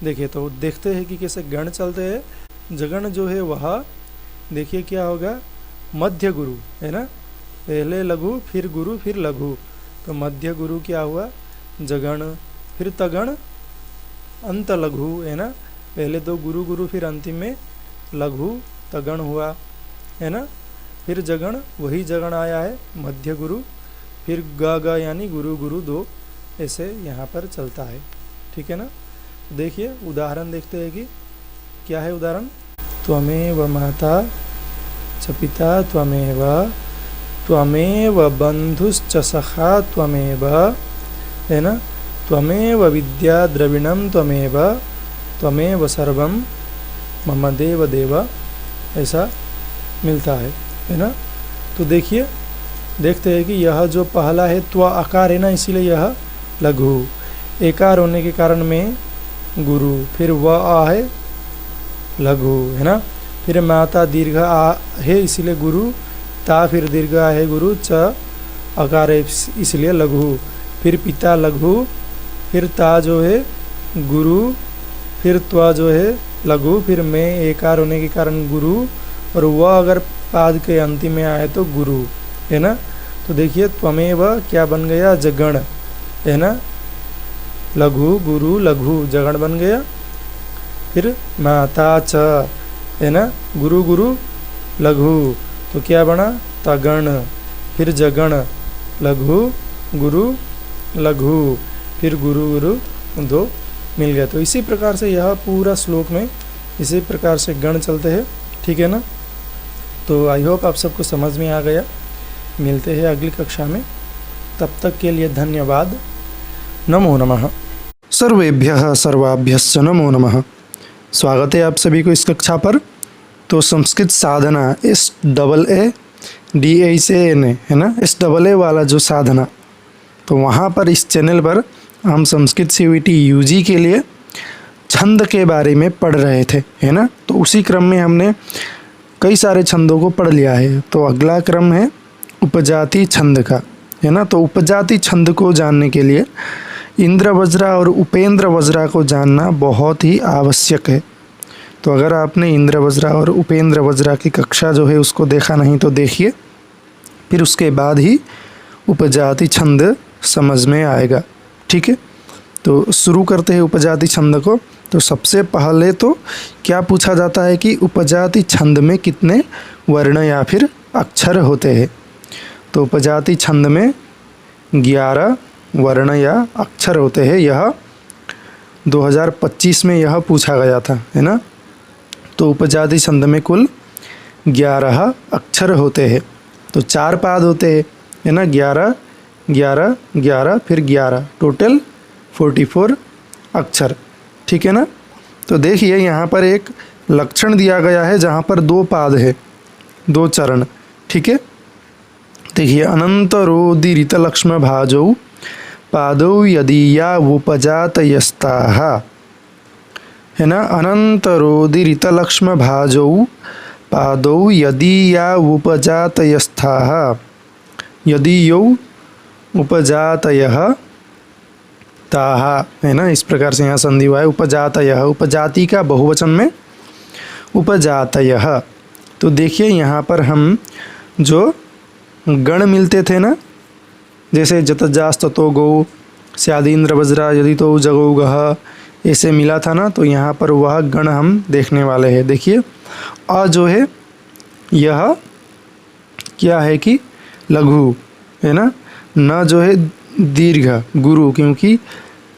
देखिए तो देखते हैं कि कैसे गण चलते हैं। जगण जो है वह देखिए क्या होगा, मध्य गुरु, है ना। पहले लघु फिर गुरु फिर लघु। तो मध्य गुरु क्या हुआ, जगण। फिर तगण, अंत लघु, है ना। पहले 2 गुरु गुरु फिर अंतिम में लघु तगण हुआ, है ना। फिर जगण, वही जगण आया है, मध्य गुरु। फिर ग ग यानी गुरु गुरु 2, ऐसे यहाँ पर चलता है। ठीक है ना। देखिए उदाहरण देखते हैं कि क्या है उदाहरण। त्वमेव माता च पिता त्वमेव, त्वमेव बंधुश्च सखा त्वमेव, है ना। त्वमेव विद्या द्रविणम त्वमेव, त्वमेव सर्वम मम देव देव, ऐसा मिलता है ना। तो देखिए देखते हैं कि यह जो पहला है त्व आकार है ना, इसीलिए यह लघु। एकार होने के कारण में गुरु, फिर व आ है लघु, है ना। फिर माता दीर्घ आ है इसलिए गुरु, ता फिर दीर्घ आ है गुरु, च आकार है इसलिए लघु। फिर पिता लघु, फिर ता जो है गुरु, फिर त्वा जो है लघु, फिर में एकार होने के कारण गुरु, और वह अगर पाद के अंतिम में आए तो गुरु, है ना। तो देखिए त्वमेव क्या बन गया, जगण, है ना। लघु गुरु लघु जगण बन गया। फिर माता च, है ना, गुरु गुरु लघु, तो क्या बना तगण, फिर जगण, लघु गुरु लघु, फिर गुरु गुरु दो मिल गया। तो इसी प्रकार से यह पूरा श्लोक में इसी प्रकार से गण चलते हैं, ठीक है ना। तो आई होप आप सबको समझ में आ गया। मिलते हैं अगली कक्षा में, तब तक के लिए धन्यवाद। नमो नमः। सर्वेभ्यः सर्वाभ्यश्च नमो नमः। स्वागत है आप सभी को इस कक्षा पर। तो संस्कृत साधना SAADHAN है ना, SAA वाला जो साधना, तो वहाँ पर इस चैनल पर हम संस्कृत CVT UG के लिए छंद के बारे में पढ़ रहे थे, है ना। तो उसी क्रम में हमने कई सारे छंदों को पढ़ लिया है। तो अगला क्रम है उपजाति छंद का, है ना। तो उपजाति छंद को जानने के लिए इंद्र वज्रा और उपेंद्र वज्रा को जानना बहुत ही आवश्यक है। तो अगर आपने इंद्र वज्रा और उपेंद्र वज्रा की कक्षा जो है उसको देखा नहीं तो देखिए, फिर उसके बाद ही उपजाति छंद समझ में आएगा, ठीक है। तो शुरू करते हैं उपजाति छंद को। तो सबसे पहले तो क्या पूछा जाता है कि उपजाति छंद में कितने वर्ण या फिर अक्षर होते हैं। तो उपजाति छंद में 11 वर्ण या अक्षर होते हैं। यह 2025 में यह पूछा गया था, है ना। तो उपजाति छंद में कुल 11 अक्षर होते हैं। तो 4 पाद होते हैं, है ना, 11 11 11 फिर 11, टोटल 44 अक्षर, ठीक है ना। तो देखिए यहाँ पर एक लक्षण दिया गया है जहाँ पर 2 पाद है, 2 चरण, ठीक है। देखिए अनंतरोदीरित लक्ष्म भाजौ पादौ यदीया उपजातयस्ताः, है ना। अनंतरोदीरित लक्ष्म भाजौ पादौ यदीया उपजातयस्ताः, यदीयौ उपजातयः ताः, है ना। इस प्रकार से यहाँ संधि हुआ है उपजातयः, उपजाति का बहुवचन में उपजातयः। तो देखिए यहाँ पर हम जो गण मिलते थे ना, जैसे जतजास्ततो गौ स्यादीन्द्र वज्रा यदि तो जगौ गः, ऐसे मिला था ना। तो यहाँ पर वह गण हम देखने वाले हैं। देखिए अ जो है यह क्या है कि लघु, है ना। न जो है दीर्घ गुरु, क्योंकि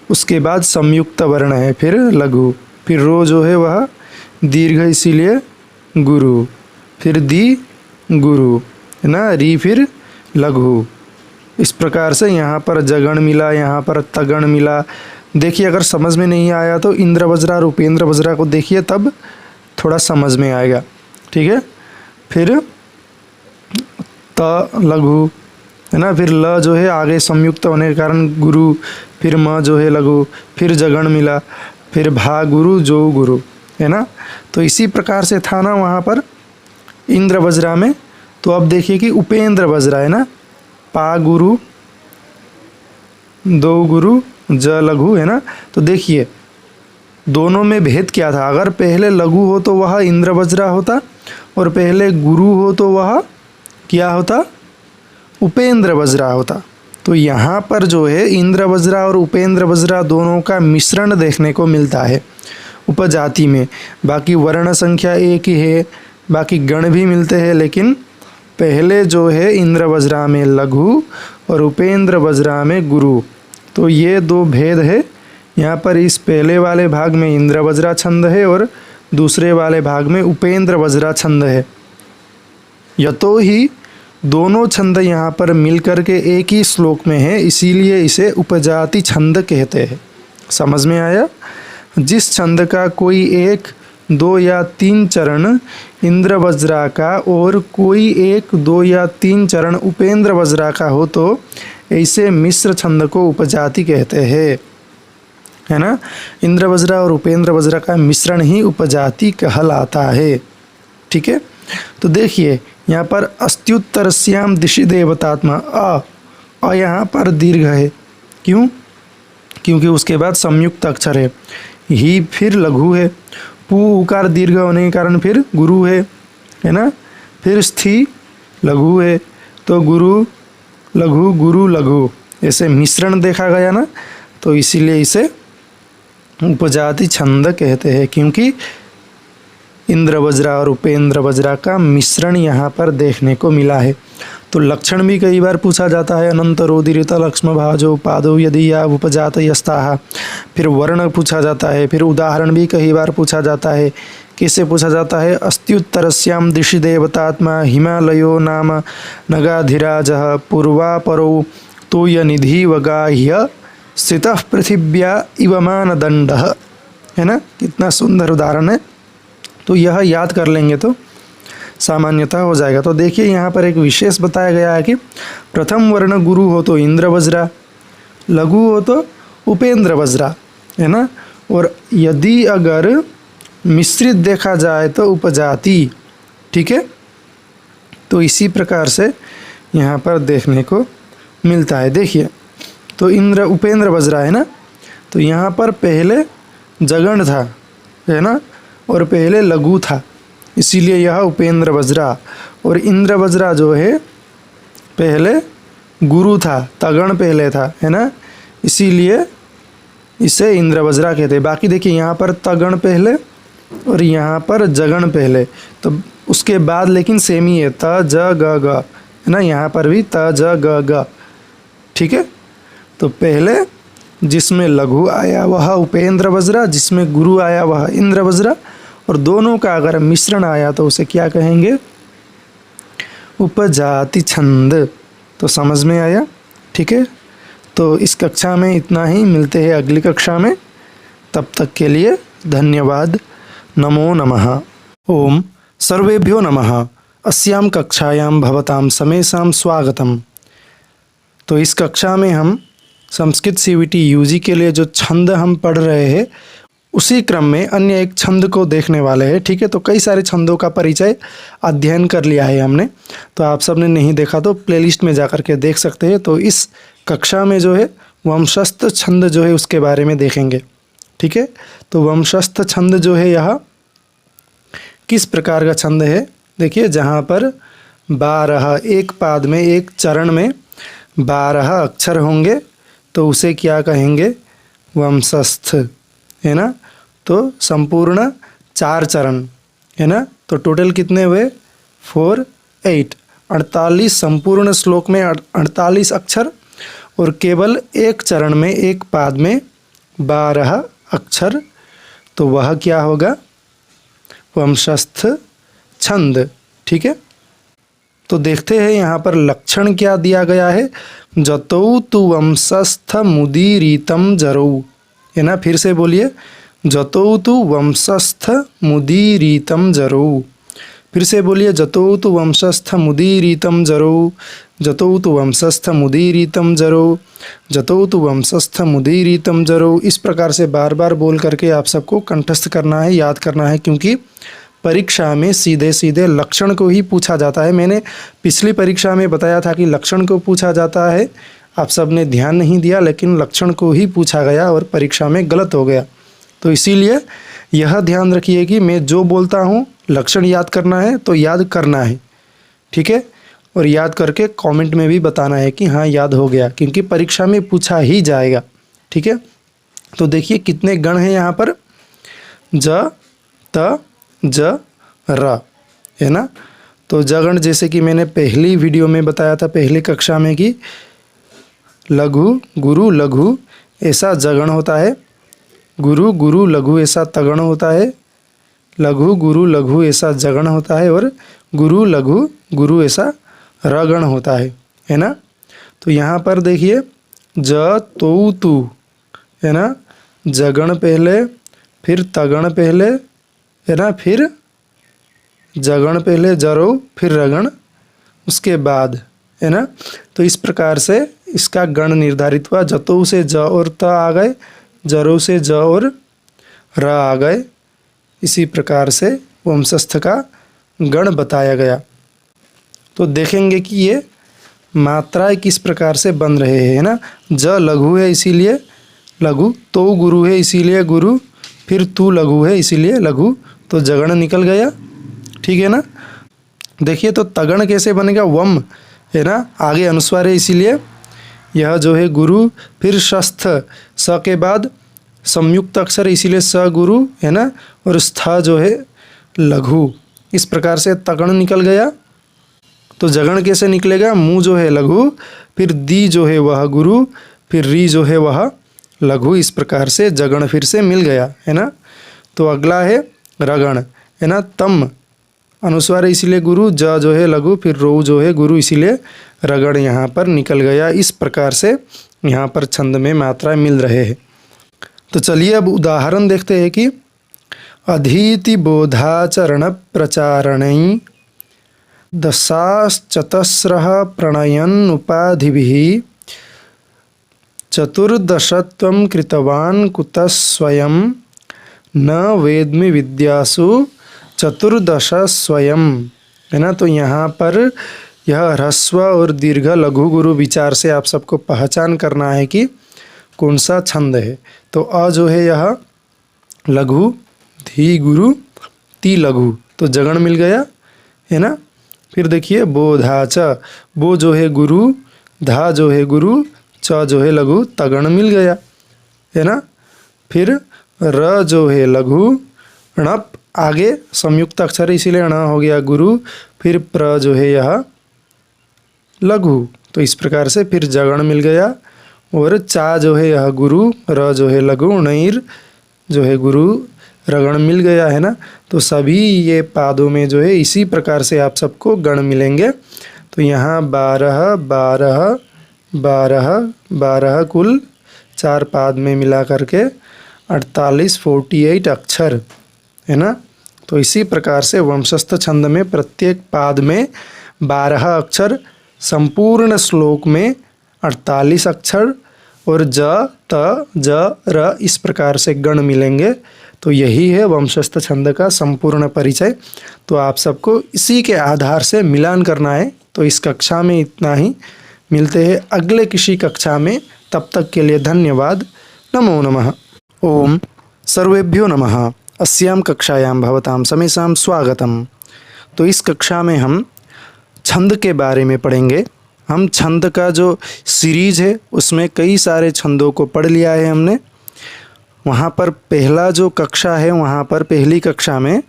उसके बाद संयुक्त वर्ण है, फिर लघु। फिर रो जो है वह दीर्घ इसीलिए गुरु, फिर दी गुरु, है ना, री फिर लघु। इस प्रकार से यहाँ पर जगण मिला, यहाँ पर तगण मिला। देखिए अगर समझ में नहीं आया तो इंद्र वज्रा और उपेंद्र वज्रा को देखिए, तब थोड़ा समझ में आएगा, ठीक है। फिर त लघु, है ना, फिर ल जो है आगे संयुक्त होने के कारण गुरु, फिर म जो है लघु, फिर जगण मिला, फिर भा गुरु जो गुरु, है ना। तो इसी प्रकार से था ना वहाँ पर इंद्र वज्रा में। तो अब देखिए कि उपेंद्र वज्रा, है ना, पा गुरु दो गुरु ज लघु, है ना। तो देखिए दोनों में भेद क्या था। अगर पहले लघु हो तो वह इंद्र वज्रा होता, और पहले गुरु हो तो वह क्या होता, उपेंद्र वज्रा होता। तो यहाँ पर जो है इंद्र वज्रा और उपेंद्र वज्रा दोनों का मिश्रण देखने को मिलता है उपजाति में। बाकी वर्ण संख्या एक ही है, बाकी गण भी मिलते हैं, लेकिन पहले जो है इंद्र वज्रा में लघु और उपेंद्र वज्रा में गुरु। तो ये 2 भेद है। यहाँ पर इस पहले वाले भाग में इंद्र वज्रा छंद है और दूसरे वाले भाग में उपेंद्र वज्रा छंद है। यतो ही दोनों छंद यहाँ पर मिलकर के एक ही श्लोक में है, इसीलिए इसे उपजाति छंद कहते हैं। समझ में आया। जिस छंद का कोई 1, 2 या 3 चरण इंद्र वज्रा का और कोई 1, 2 या 3 चरण उपेंद्र वज्रा का हो तो ऐसे मिश्र छंद को उपजाति कहते हैं, है ना। इंद्र वज्रा और उपेंद्र वज्रा का मिश्रण ही उपजाति कहलाता है, ठीक है। तो देखिए यहाँ पर अस्त्युत्तरस्याम दिशि देवतात्मा अ यहाँ पर दीर्घ है, क्यों, क्योंकि उसके बाद संयुक्त अक्षर है। ही फिर लघु है, पू उकार दीर्घ होने के कारण फिर गुरु है ना। फिर स्थि लघु है, तो गुरु लघु गुरु लघु, ऐसे मिश्रण देखा गया ना। तो इसीलिए इसे उपजाति छंद कहते हैं, क्योंकि इंद्र वज्रा और उपेंद्र वज्रा का मिश्रण यहाँ पर देखने को मिला है। तो लक्षण भी कई बार पूछा जाता है, अनंतरोदीरित लक्ष्म भाजो पादो यदि या उपजात यस्ताः। फिर वर्ण पूछा जाता है, फिर उदाहरण भी कई बार पूछा जाता है। किससे पूछा जाता है? अस्त्युत्तरस्याम दिशि देवतात्मा हिमालयो नाम नगाधिराजः पूर्वापरो तोयनिधि वगाह्य स्थितः पृथिव्या इव मानदंडः। है ना, कितना सुंदर उदाहरण है। तो यह याद कर लेंगे तो सामान्यतः हो जाएगा। तो देखिए यहाँ पर एक विशेष बताया गया है कि प्रथम वर्ण गुरु हो तो इंद्र वज्रा, लघु हो तो उपेंद्र वज्रा, है ना। और यदि अगर मिश्रित देखा जाए तो उपजाति। ठीक है, तो इसी प्रकार से यहाँ पर देखने को मिलता है। देखिए तो इंद्र उपेंद्र वज्रा है ना, तो यहाँ पर पहले जगण था, है ना, और पहले लघु था, इसीलिए यह उपेंद्र वज्रा। और इंद्र वज्रा जो है पहले गुरु था, तगण पहले था, है ना, इसीलिए इसे इंद्र वज्रा कहते हैं। बाकी देखिए यहाँ पर तगण पहले और यहाँ पर जगण पहले, तो उसके बाद लेकिन सेम ही है, त ज ग ग, है ना, यहाँ पर भी त ज ग ग। ठीक है, तो पहले जिसमें लघु आया वह उपेंद्र वज्रा, जिसमें गुरु आया वह इंद्र वज्रा, और दोनों का अगर मिश्रण आया तो उसे क्या कहेंगे? उपजाति छंद। तो समझ में आया? ठीक है, तो इस कक्षा में इतना ही, मिलते हैं अगली कक्षा में। तब तक के लिए धन्यवाद। नमो नमः। ओम सर्वेभ्यो नमः। अस्याम कक्षायां भवतां समेषां स्वागतम। तो इस कक्षा में हम संस्कृत सीवीटी यूजी के लिए जो छंद हम पढ़ रहे हैं उसी क्रम में अन्य एक छंद को देखने वाले हैं। ठीक है, तो कई सारे छंदों का परिचय अध्ययन कर लिया है हमने, तो आप सब ने नहीं देखा तो प्लेलिस्ट में जाकर के देख सकते हैं। तो इस कक्षा में जो है वंशस्थ छंद जो है उसके बारे में देखेंगे। ठीक है, तो वंशस्थ छंद जो है यह किस प्रकार का छंद है? देखिए जहाँ पर 12 एक पाद में, एक चरण में 12 अक्षर होंगे तो उसे क्या कहेंगे? वंशस्थ, है ना। तो संपूर्ण 4 चरण, है ना, तो टोटल कितने हुए? 4 8 48 संपूर्ण श्लोक में 48 अक्षर, और केवल एक चरण में, एक पाद में 12 अक्षर, तो वह क्या होगा? वंशस्थ छंद। ठीक है, तो देखते हैं यहाँ पर लक्षण क्या दिया गया है। जतौ तु वंशस्थ मुदीरितम जरौ, है ना, फिर से बोलिए, जतौ तु वंशस्थ मुदीरितम जरौ। फिर से बोलिए, जतौ तु वंशस्थ मुदीरितम जरौ, जतौ तु वंशस्थ मुदीरितम जरौ, जतौ तु वंशस्थ मुदीरितम जरौ। इस प्रकार से बार बार बोल करके आप सबको कंठस्थ करना है, याद करना है, क्योंकि परीक्षा में सीधे सीधे लक्षण को ही पूछा जाता है। मैंने पिछली परीक्षा में बताया था कि लक्षण को पूछा जाता है, आप सब ने ध्यान नहीं दिया, लेकिन लक्षण को ही पूछा गया और परीक्षा में गलत हो गया। तो इसीलिए यह ध्यान रखिए कि मैं जो बोलता हूँ लक्षण याद करना है तो याद करना है। ठीक है, और याद करके कमेंट में भी बताना है कि हाँ याद हो गया, क्योंकि परीक्षा में पूछा ही जाएगा। ठीक है, तो देखिए कितने गण हैं यहाँ पर, ज त ज र, है ना। तो जगण जैसे कि मैंने पहली वीडियो में बताया था, पहली कक्षा में, कि लघु गुरु लघु ऐसा जगण होता है, गुरु गुरु लघु ऐसा तगण होता है, लघु गुरु लघु ऐसा जगण होता है, और गुरु लघु गुरु ऐसा रगण होता है ना। तो यहाँ पर देखिए ज तो तू, है ना, जगण पहले, फिर तगण पहले, है ना, फिर जगण पहले, जरो, फिर रगण उसके बाद, है ना। तो इस प्रकार से इसका गण निर्धारित हुआ। जतो से ज और त आ गए, जरो से ज और र आ गए। इसी प्रकार से वंशस्थ का गण बताया गया। तो देखेंगे कि ये मात्राएं किस प्रकार से बन रहे हैं, है ना। ज लघु है इसीलिए लघु, तो गुरु है इसीलिए गुरु, फिर तू लघु है इसीलिए लघु, तो जगण निकल गया। ठीक है ना। देखिए तो तगण कैसे बनेगा? वम, है ना, आगे अनुस्वार है इसीलिए यह जो है गुरु, फिर शस्थ, स के बाद संयुक्त अक्षर इसीलिए स गुरु है ना, और स्थ जो है लघु। इस प्रकार से तगण निकल गया। तो जगण कैसे निकलेगा? मु जो है लघु, फिर दी जो है वह गुरु, फिर री जो है वह लघु। इस प्रकार से जगण फिर से मिल गया है ना। तो अगला है रगण है ना। तम अनुस्वार इसीलिए गुरु, ज जो है लघु, फिर रो जो है गुरु, इसीलिए रगड़ यहाँ पर निकल गया। इस प्रकार से यहाँ पर छंद में मात्राएं मिल रहे हैं। तो चलिए अब उदाहरण देखते हैं कि अधीति बोधाचरण प्रचारणै दशाश्चतस्रः प्रणयन् उपाधिभिः चतुर्दशत्वं कृतवान् कुतः स्वयं न वेद्मि विद्यासु चतुर्दश स्वयं है ना। तो यहाँ पर यह ह्रस्व और दीर्घ लघु गुरु विचार से आप सबको पहचान करना है कि कौन सा छंद है। तो अ जो है यह लघु, धी गुरु, ती लघु, तो जगण मिल गया है ना। फिर देखिए बोधा च, बो जो है गुरु, धा जो है गुरु, च जो है लघु, तगण मिल गया है ना। फिर र जो है लघु, णप आगे संयुक्त अक्षर इसीलिए ण हो गया गुरु, फिर प्र जो है यह लघु। तो इस प्रकार से फिर जगण मिल गया। और चा जो है यह गुरु, र जो है लघु, णैर जो है गुरु, रगण मिल गया है ना। तो सभी ये पादों में जो है इसी प्रकार से आप सबको गण मिलेंगे। तो यहाँ 12 12 12 12 कुल 4 पाद में मिला करके 48 अक्षर है ना। तो इसी प्रकार से वंशस्थ छंद में प्रत्येक पाद में 12 अक्षर, संपूर्ण श्लोक में 48 अक्षर और ज त ज र इस प्रकार से गण मिलेंगे। तो यही है वंशस्थ छंद का संपूर्ण परिचय। तो आप सबको इसी के आधार से मिलान करना है। तो इस कक्षा में इतना ही, मिलते हैं अगले किसी कक्षा में। तब तक के लिए धन्यवाद। नमो नमः। ओम सर्वेभ्यो नमः। अस्यां कक्षायां भवतां समेषां स्वागतम। तो इस कक्षा में हम छंद के बारे में पढ़ेंगे। हम छंद का जो सीरीज है उसमें कई सारे छंदों को पढ़ लिया है हमने। वहाँ पर पहला जो कक्षा है, वहाँ पर पहली कक्षा में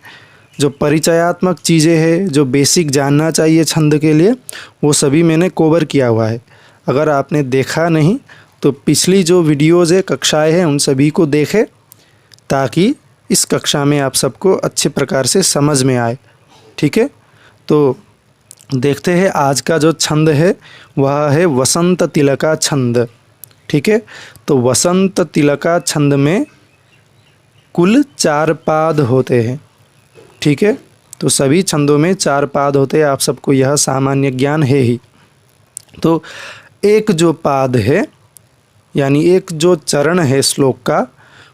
जो परिचयात्मक चीज़ें हैं, जो बेसिक जानना चाहिए छंद के लिए, वो सभी मैंने कवर किया हुआ है। अगर आपने देखा नहीं तो पिछली जो वीडियोज़ है, कक्षाएँ हैं, उन सभी को देखें ताकि इस कक्षा में आप सबको अच्छे प्रकार से समझ में आए। ठीक है, तो देखते हैं आज का जो छंद है वह है वसंत तिलका छंद। ठीक है, तो वसंत तिलका छंद में कुल 4 पाद होते हैं। ठीक है, तो सभी छंदों में 4 पाद होते हैं, आप सबको यह सामान्य ज्ञान है ही। तो एक जो पाद है यानी एक जो चरण है श्लोक का,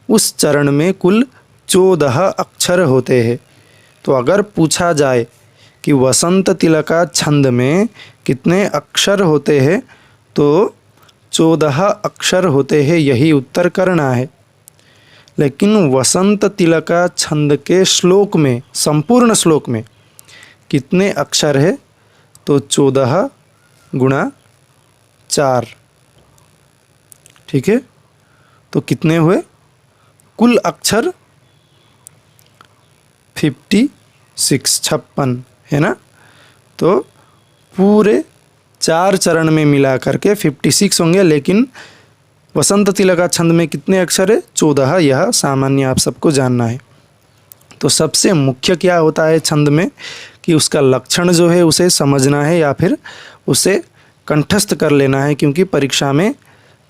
उस चरण में कुल 14 अक्षर होते हैं। तो अगर पूछा जाए कि वसंत तिलका छंद में कितने अक्षर होते हैं, तो 14 अक्षर होते हैं, यही उत्तर करना है। लेकिन वसंत तिलका छंद के श्लोक में, संपूर्ण श्लोक में कितने अक्षर है, तो 14 गुणा 4। ठीक है, तो कितने हुए कुल अक्षर? 56 है ना। तो पूरे 4 चरण में मिला करके 56 होंगे। लेकिन वसंत तिलका छंद में कितने अक्षर है? 14। यह सामान्य आप सबको जानना है। तो सबसे मुख्य क्या होता है छंद में कि उसका लक्षण जो है उसे समझना है या फिर उसे कंठस्थ कर लेना है, क्योंकि परीक्षा में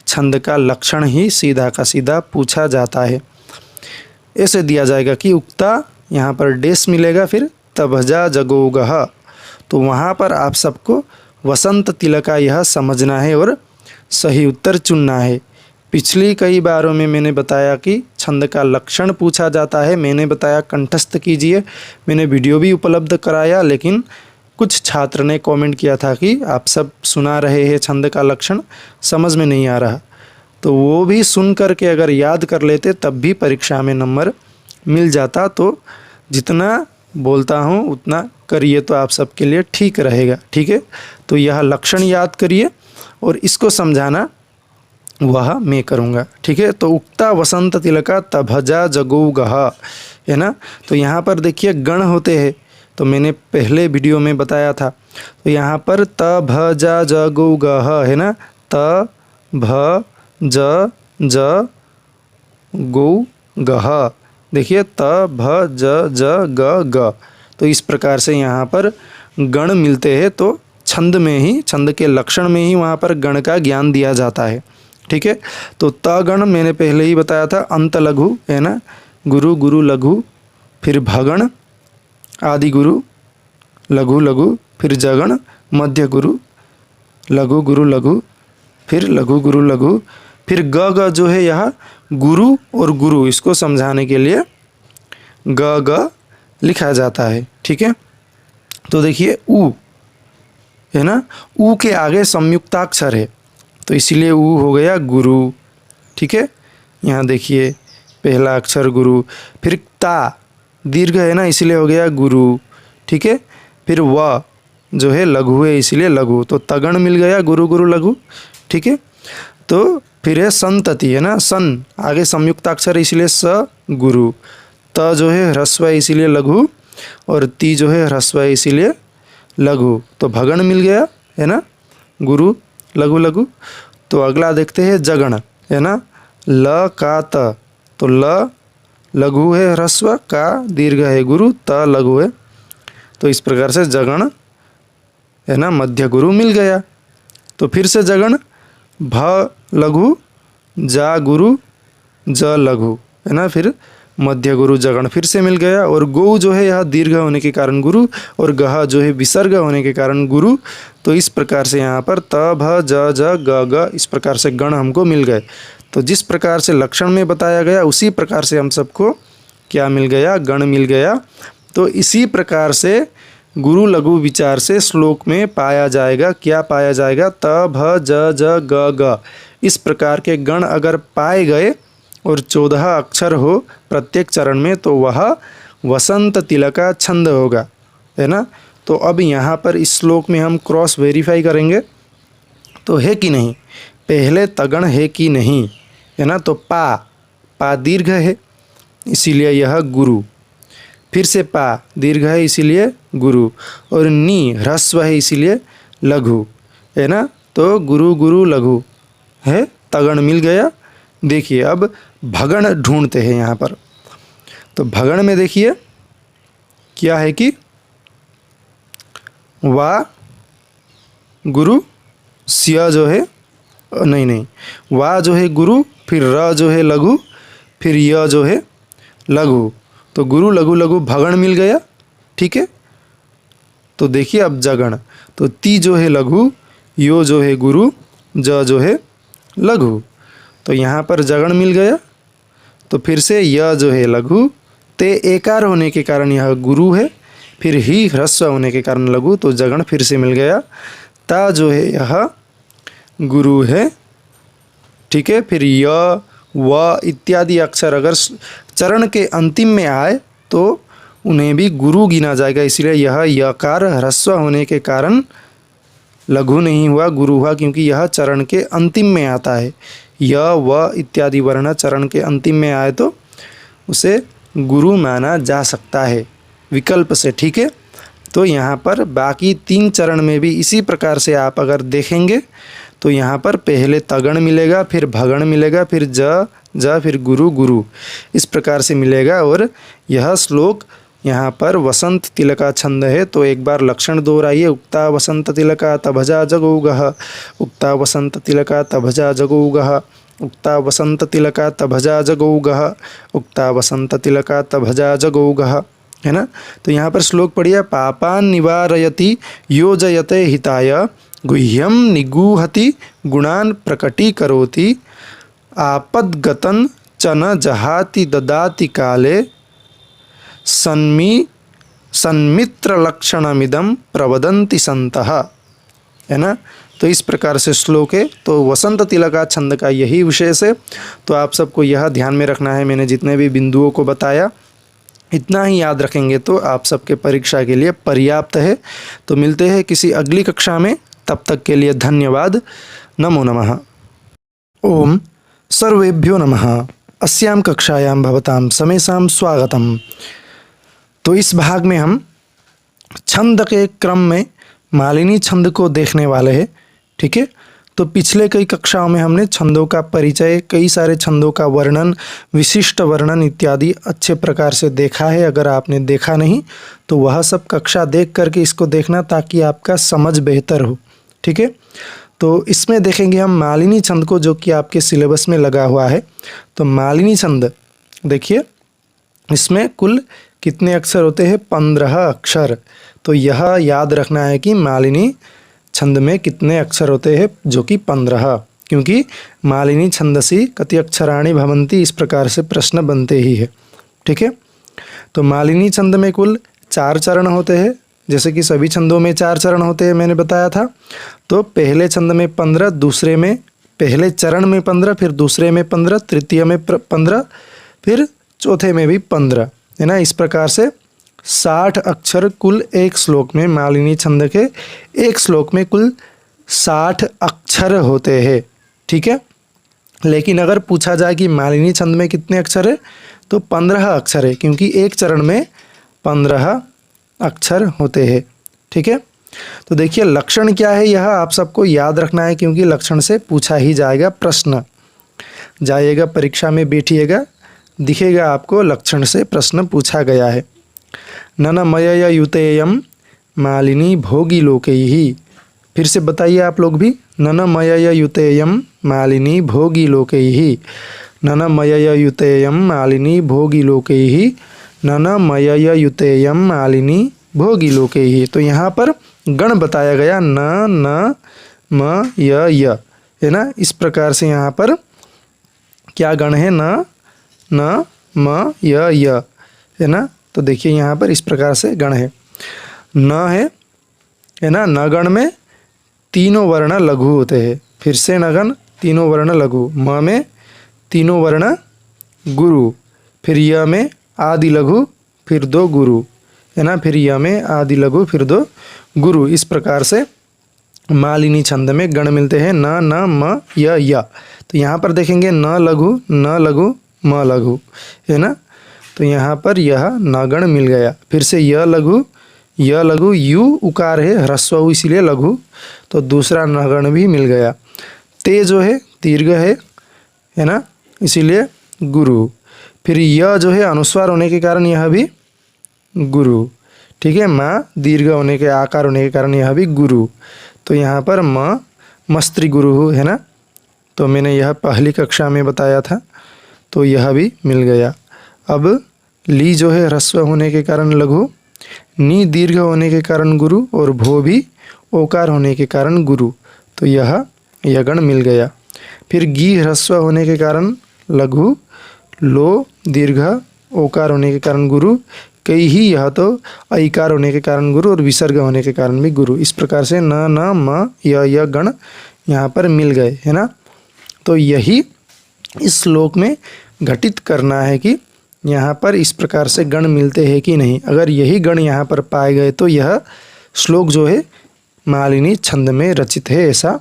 छंद का लक्षण ही सीधा का सीधा पूछा जाता है। ऐसे दिया जाएगा कि उक्ता, यहाँ पर डेस मिलेगा, फिर तभजा जगोगह। तो वहाँ पर आप सबको वसंत तिलका यह समझना है और सही उत्तर चुनना है। पिछली कई बारों में मैंने बताया कि छंद का लक्षण पूछा जाता है, मैंने बताया कंठस्थ कीजिए, मैंने वीडियो भी उपलब्ध कराया। लेकिन कुछ छात्र ने कमेंट किया था कि आप सब सुना रहे हैं छंद का लक्षण, समझ में नहीं आ रहा। तो वो भी सुन करके अगर याद कर लेते तब भी परीक्षा में नंबर मिल जाता। तो जितना बोलता हूँ उतना करिए तो आप सबके लिए ठीक रहेगा। ठीक है, तो यह लक्षण याद करिए और इसको समझाना वह मैं करूँगा। ठीक है, तो उक्ता वसंत तिलका तभजा जगौगः, है ना। तो यहाँ पर देखिए गण होते हैं, तो मैंने पहले वीडियो में बताया था। तो यहाँ पर तभजा जगौगः है ना, तभजगौगः, देखिए तभजजगग। तो इस प्रकार से यहाँ पर गण मिलते हैं, तो छंद में ही, छंद के लक्षण में ही वहाँ पर गण का ज्ञान दिया जाता है। ठीक है, तो तगण मैंने पहले ही बताया था, अंत लघु है ना, गुरु गुरु लघु, फिर भगण आदि गुरु लघु लघु, फिर जगण मध्य गुरु लघु गुरु लघु, फिर लघु गुरु लघु, फिर ग जो है यह गुरु और गुरु, इसको समझाने के लिए ग लिखा जाता है। ठीक है, तो देखिए उ है ना, उ के आगे संयुक्ताक्षर है, तो इसीलिए उ हो गया गुरु। ठीक है, यहाँ देखिए पहला अक्षर गुरु, फिर ता दीर्घ है ना, इसीलिए हो गया गुरु। ठीक है, फिर व जो है लघु है, इसीलिए लघु, तो तगण मिल गया गुरु गुरु लघु। ठीक है, तो फिर है संतति है ना, सन आगे संयुक्ताक्षर इसलिए स गुरु, त जो है ह्रस्व है इसीलिए लघु, और ती जो है ह्रस्व है इसीलिए लघु, तो भगण मिल गया है ना, गुरु लघु लघु। तो अगला देखते हैं जगण है ना, ल का त, तो ल लघु है ह्रस्व, का दीर्घ है गुरु, त लघु है, तो इस प्रकार से जगण है ना मध्य गुरु मिल गया। तो फिर से जगण भ लघु, जा गुरु, ज लघु है ना, फिर मध्य गुरु जगण फिर से मिल गया। और गौ जो है यह दीर्घ होने के कारण गुरु, और गह जो है विसर्ग होने के कारण गुरु। तो इस प्रकार से यहाँ पर त भ ज ज ग ग इस प्रकार से गण हमको मिल गए। तो जिस प्रकार से लक्षण में बताया गया उसी प्रकार से हम सबको क्या मिल गया, गण मिल गया। तो इसी प्रकार से गुरु लघु विचार से श्लोक में पाया जाएगा, क्या पाया जाएगा, त भ ज ज ग ग इस प्रकार के गण अगर पाए गए और 14 अक्षर हो प्रत्येक चरण में, तो वह वसंत तिलका छंद होगा, है ना। तो अब यहाँ पर इस श्लोक में हम क्रॉस वेरीफाई करेंगे, तो है कि नहीं, पहले तगण है कि नहीं, है ना। तो पा दीर्घ है इसीलिए यह गुरु, फिर से पा दीर्घ है इसीलिए गुरु, और नी ह्रस्व है इसीलिए लघु, है ना। तो गुरु गुरु लघु है, तगण मिल गया। देखिए अब भगण ढूंढते हैं यहाँ पर। तो भगण में देखिए क्या है कि वा गुरु, सिया जो है नहीं वा जो है गुरु, फिर र जो है लघु, फिर य जो है लघु, तो गुरु लघु लघु भगण मिल गया। ठीक है, तो देखिए अब जगण, तो ती जो है लघु, यो जो है गुरु, ज जो है लघु, तो यहाँ पर जगण मिल गया। तो फिर से य जो है लघु, ते एकार होने के कारण यह गुरु है, फिर ही ह्रस्व होने के कारण लघु, तो जगण फिर से मिल गया। ता जो है यह गुरु है। ठीक है, फिर य व इत्यादि अक्षर अगर चरण के अंतिम में आए तो उन्हें भी गुरु गिना जाएगा, इसलिए यह यकार ह्रस्व होने के कारण लघु नहीं हुआ, गुरु हुआ, क्योंकि यह चरण के अंतिम में आता है। य व इत्यादि वर्ण चरण के अंतिम में आए तो उसे गुरु माना जा सकता है विकल्प से। ठीक है, तो यहाँ पर बाकी 3 चरण में भी इसी प्रकार से आप अगर देखेंगे तो यहाँ पर पहले तगण मिलेगा, फिर भगण मिलेगा, फिर ज फिर गुरु गुरु इस प्रकार से मिलेगा। और यह श्लोक यहाँ पर वसंत तिलका छंद है। तो एक बार लक्षण दोहराइए, उक्ता वसंत तिलका तभजा जगौगः, उक्ता वसंत तिलका तभजा जगौगः, उक्ता वसंत तिलका तभजा जगौगः, उक्ता वसंत तिलका तभजा जगौगः, है ना। तो यहाँ पर श्लोक पढ़िए, पापान निवारयति योजयते हिताय, गुह्यम निगूहति गुणान प्रकटीकरोति, आपद्गतं च न जहाति ददाति काले, सन्मित्रलक्षणमिदं प्रवदन्ति संतः, है ना। तो इस प्रकार से श्लोक है। तो वसंत तिलका छंद का यही विशेष है। तो आप सबको यह ध्यान में रखना है, मैंने जितने भी बिंदुओं को बताया इतना ही याद रखेंगे तो आप सबके परीक्षा के लिए पर्याप्त है। तो मिलते हैं किसी अगली कक्षा में, तब तक के लिए धन्यवाद। नमो नमः। ओम सर्वेभ्यो नमः। अस्यां कक्षायां भवतां समेषां स्वागतम। तो इस भाग में हम छंद के क्रम में मालिनी छंद को देखने वाले हैं। ठीक है, तो पिछले कई कक्षाओं में हमने छंदों का परिचय, कई सारे छंदों का वर्णन, विशिष्ट वर्णन इत्यादि अच्छे प्रकार से देखा है। अगर आपने देखा नहीं तो वह सब कक्षा देख करके इसको देखना, ताकि आपका समझ बेहतर हो। ठीक है, तो इसमें देखेंगे हम मालिनी छंद को, जो कि आपके सिलेबस में लगा हुआ है। तो मालिनी छंद देखिए, इसमें कुल कितने अक्षर होते हैं? 15 अक्षर। तो यह याद रखना है कि मालिनी छंद में कितने अक्षर होते हैं, जो कि 15, क्योंकि मालिनी छंदसी कति अक्षराणि भवन्ति, इस प्रकार से प्रश्न बनते ही है। ठीक है, तो मालिनी छंद में कुल 4 चरण होते हैं, जैसे कि सभी छंदों में 4 चरण होते हैं, मैंने बताया था। तो पहले छंद में 15, दूसरे में, पहले चरण में 15, फिर दूसरे में 15, तृतीय में 15, फिर चौथे में भी 15, है ना। इस प्रकार से 60 अक्षर कुल एक श्लोक में, मालिनी छंद के एक श्लोक में कुल 60 अक्षर होते हैं। ठीक है, लेकिन अगर पूछा जाए कि मालिनी छंद में कितने अक्षर है, तो 15 अक्षर है, क्योंकि एक चरण में 15 अक्षर होते हैं। ठीक है, तो देखिए लक्षण क्या है, यह आप सबको याद रखना है, क्योंकि लक्षण से पूछा ही जाएगा प्रश्न। जाइएगा परीक्षा में, बैठिएगा, दिखेगा आपको लक्षण से प्रश्न पूछा गया है। ननमयय युतेयम मालिनी भोगी लोकैः। फिर से बताइए आप लोग भी, ननमयय युतेयम मालिनी भोगी लोकैः। ननमयय युतेयम मालिनी भोगी लोकैः। ननमयय युतेयम मालिनी भोगी लोकैः। तो यहाँ पर गण बताया गया, न न म य, है ना। इस प्रकार से यहाँ पर क्या गण है? न न म य, है ना। तो देखिए यहाँ पर इस प्रकार से गण है। न है ना, न गण में तीनों वर्ण लघु होते हैं। फिर से नगण, तीनों वर्ण लघु। म में तीनों वर्ण गुरु, फिर य में आदि लघु, फिर 2 गुरु, है ना। फिर य में आदि लघु, फिर 2 गुरु। इस प्रकार से मालिनी छंद में गण मिलते हैं, न न म य। तो यहाँ पर देखेंगे न लघु, न लघु, म लघु, है ना। तो यहाँ पर यह नगण मिल गया। फिर से य लघु, यू उकार है, ह्रस्व उ, इसीलिए लघु। तो दूसरा नगण भी मिल गया। ते जो है दीर्घ है ना, इसीलिए गुरु। फिर य जो है अनुस्वार होने के कारण यह भी गुरु। ठीक है, माँ दीर्घ होने के, आकार होने के कारण यह भी गुरु। तो यहाँ पर मस्त्री गुरु, है ना। तो मैंने यह पहली कक्षा में बताया था, तो यह भी मिल गया। अब ली जो है ह्रस्व होने के कारण लघु, नी दीर्घ होने के कारण गुरु, और भो भी ओकार होने के कारण गुरु। तो यह गण मिल गया। फिर गी ह्रस्व होने के कारण लघु, लो दीर्घ ओकार होने के कारण गुरु, कई ही यह तो ऐकार होने के कारण गुरु, और विसर्ग होने के कारण भी गुरु। इस प्रकार से न न म य गण यहाँ पर मिल गए, है ना। तो यही इस श्लोक में घटित करना है कि यहाँ पर इस प्रकार से गण मिलते हैं कि नहीं। अगर यही गण यहाँ पर पाए गए तो यह श्लोक जो है मालिनी छंद में रचित है, ऐसा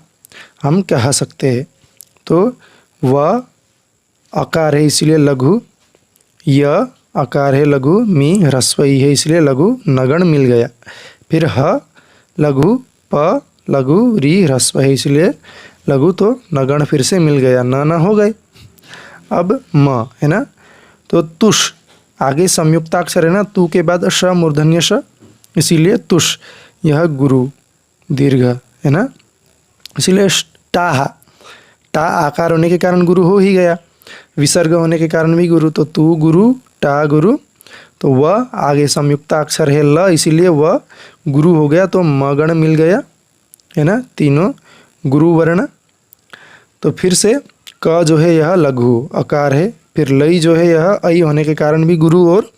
हम कह सकते हैं। तो व आकार है, इसलिए लघु, य आकार है लघु, मी ह्रस्वई है, इसलिए लघु, नगण मिल गया। फिर ह लघु, प लघु, री ह्रस्व है, इसलिए लघु, तो नगण फिर से मिल गया, न हो गए। अब म, है ना। तो तुष, आगे संयुक्ताक्षर है ना, तू के बाद श मूर्धन्य श, इसीलिए तुष। यह गुरु दीर्घ, है ना, इसीलिए टा आकार होने के कारण गुरु हो ही गया, विसर्ग होने के कारण भी गुरु। तो तू गुरु, टा गुरु। तो वह आगे संयुक्ताक्षर है ल, इसीलिए वह गुरु हो गया। तो मगण मिल गया, है ना, तीनों गुरु वर्ण। तो फिर से क जो है यह लघु आकार है, फिर लई जो है यह ऐ होने के कारण भी गुरु, और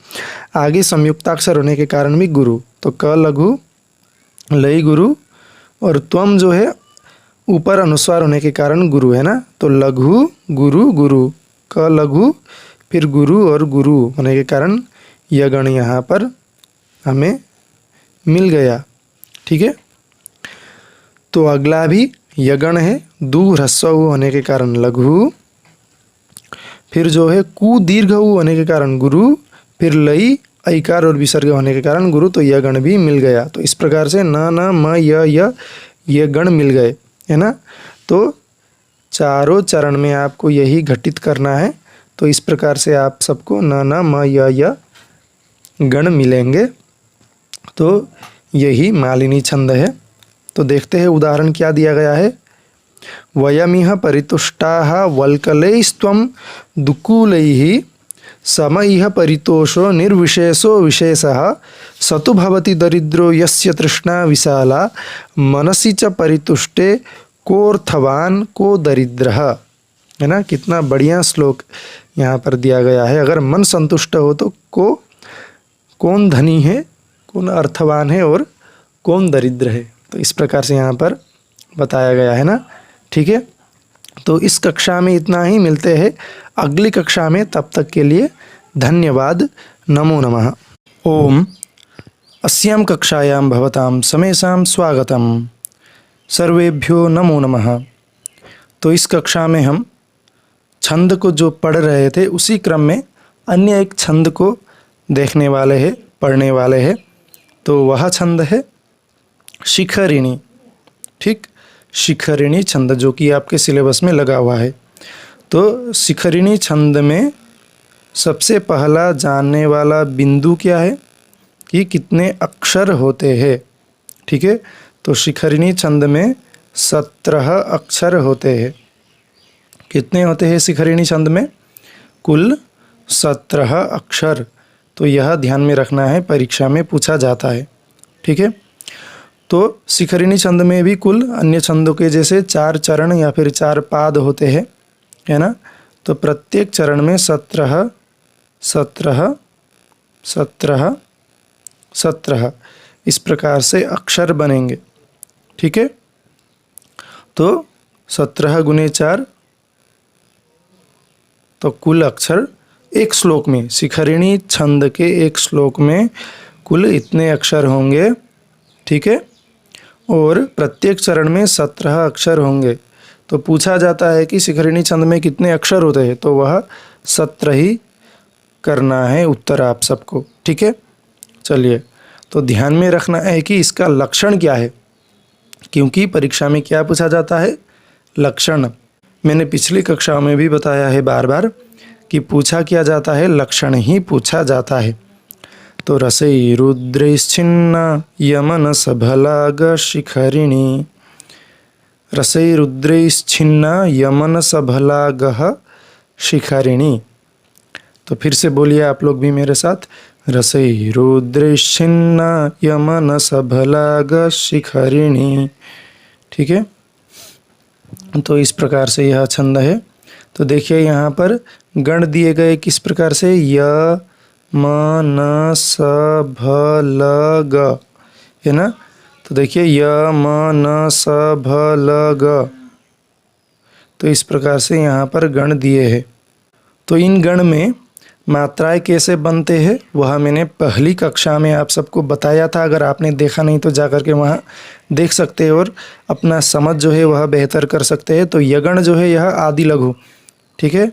आगे संयुक्ताक्षर होने के कारण भी गुरु। तो क लघु, लई गुरु, और त्वम जो है ऊपर अनुस्वार होने के कारण गुरु, है ना। तो लघु गुरु गुरु, क लघु, फिर गुरु, और गुरु होने के कारण यह गण यहाँ पर हमें मिल गया। ठीक है, तो अगला भी यगण है, दू ह्रस्व ऊ होने के कारण लघु, फिर जो है कु दीर्घ ऊ होने के कारण गुरु, फिर लई ऐकार और विसर्ग होने के कारण गुरु, तो यह गण भी मिल गया। तो इस प्रकार से न न म ये गण मिल गए, है ना। तो चारों चरण में आपको यही घटित करना है। तो इस प्रकार से आप सबको न न म य गण मिलेंगे। तो यही मालिनी छंद है। तो देखते हैं उदाहरण क्या दिया गया है। वयमिह परितुष्टाः वल्कलैस्त्वं दुकूलैः सम इह परितोषो निर्विशेषो विशेषः सतु भवति दरिद्रो यस्य तृष्णा विशाला मनसि च परितुष्टे कोऽर्थवान को दरिद्रः, है ना। कितना बढ़िया श्लोक यहाँ पर दिया गया है। अगर मन संतुष्ट हो तो कौन धनी है, कौन अर्थवान है और कौन दरिद्र है। तो इस प्रकार से यहाँ पर बताया गया है ना। ठीक है, तो इस कक्षा में इतना ही। मिलते हैं अगली कक्षा में, तब तक के लिए धन्यवाद। नमो नमः। ओम अस्यां कक्षायां भवतां समेषां स्वागतम्। सर्वेभ्यो नमो नमः। तो इस कक्षा में हम छंद को जो पढ़ रहे थे उसी क्रम में अन्य एक छंद को देखने वाले हैं, पढ़ने वाले हैं। तो वह छंद है शिखरिणी। ठीक, शिखरिणी छंद जो कि आपके सिलेबस में लगा हुआ है। तो शिखरिणी छंद में सबसे पहला जानने वाला बिंदु क्या है कि कितने अक्षर होते हैं। ठीक है, तो शिखरिणी छंद में 17 अक्षर होते हैं। कितने होते हैं शिखरिणी छंद में? कुल 17 अक्षर। तो यह ध्यान में रखना है, परीक्षा में पूछा जाता है। ठीक है, तो शिखरिणी छंद में भी कुल अन्य छंदों के जैसे 4 चरण या फिर 4 पाद होते हैं, है ना। तो प्रत्येक चरण में 17 17 17 17 इस प्रकार से अक्षर बनेंगे। ठीक है, तो 17 गुने 4, तो कुल अक्षर एक श्लोक में, शिखरिणी छंद के एक श्लोक में कुल इतने अक्षर होंगे। ठीक है, और प्रत्येक चरण में 17 अक्षर होंगे। तो पूछा जाता है कि शिखरिणी छंद में कितने अक्षर होते हैं, तो वह 17 ही करना है उत्तर आप सबको। ठीक है, चलिए, तो ध्यान में रखना है कि इसका लक्षण क्या है, क्योंकि परीक्षा में क्या पूछा जाता है? लक्षण। मैंने पिछली कक्षाओं में भी बताया है बार बार कि पूछा क्या जाता है, लक्षण ही पूछा जाता है। तो रसै रुद्रैश्छिन्ना यमन सभलाग शिखरिणी, रसै रुद्रैश्छिन्ना यमन सभलागः शिखरिणी। तो फिर से बोलिए आप लोग भी मेरे साथ, रसै रुद्रैश्छिन्ना यमन सभलाग शिखरिणी। ठीक है, तो इस प्रकार से यह छंद है। तो देखिए यहाँ पर गण दिए गए किस प्रकार से, य म न स भ ल ग, है ना। तो देखिए य म न स भ ल ग, तो इस प्रकार से यहाँ पर गण दिए हैं। तो इन गण में मात्राएं कैसे बनते हैं वह मैंने पहली कक्षा में आप सबको बताया था। अगर आपने देखा नहीं तो जाकर के वहाँ देख सकते हैं और अपना समझ जो है वह बेहतर कर सकते हैं। तो यगण जो है यह आदि लघु, ठीक है,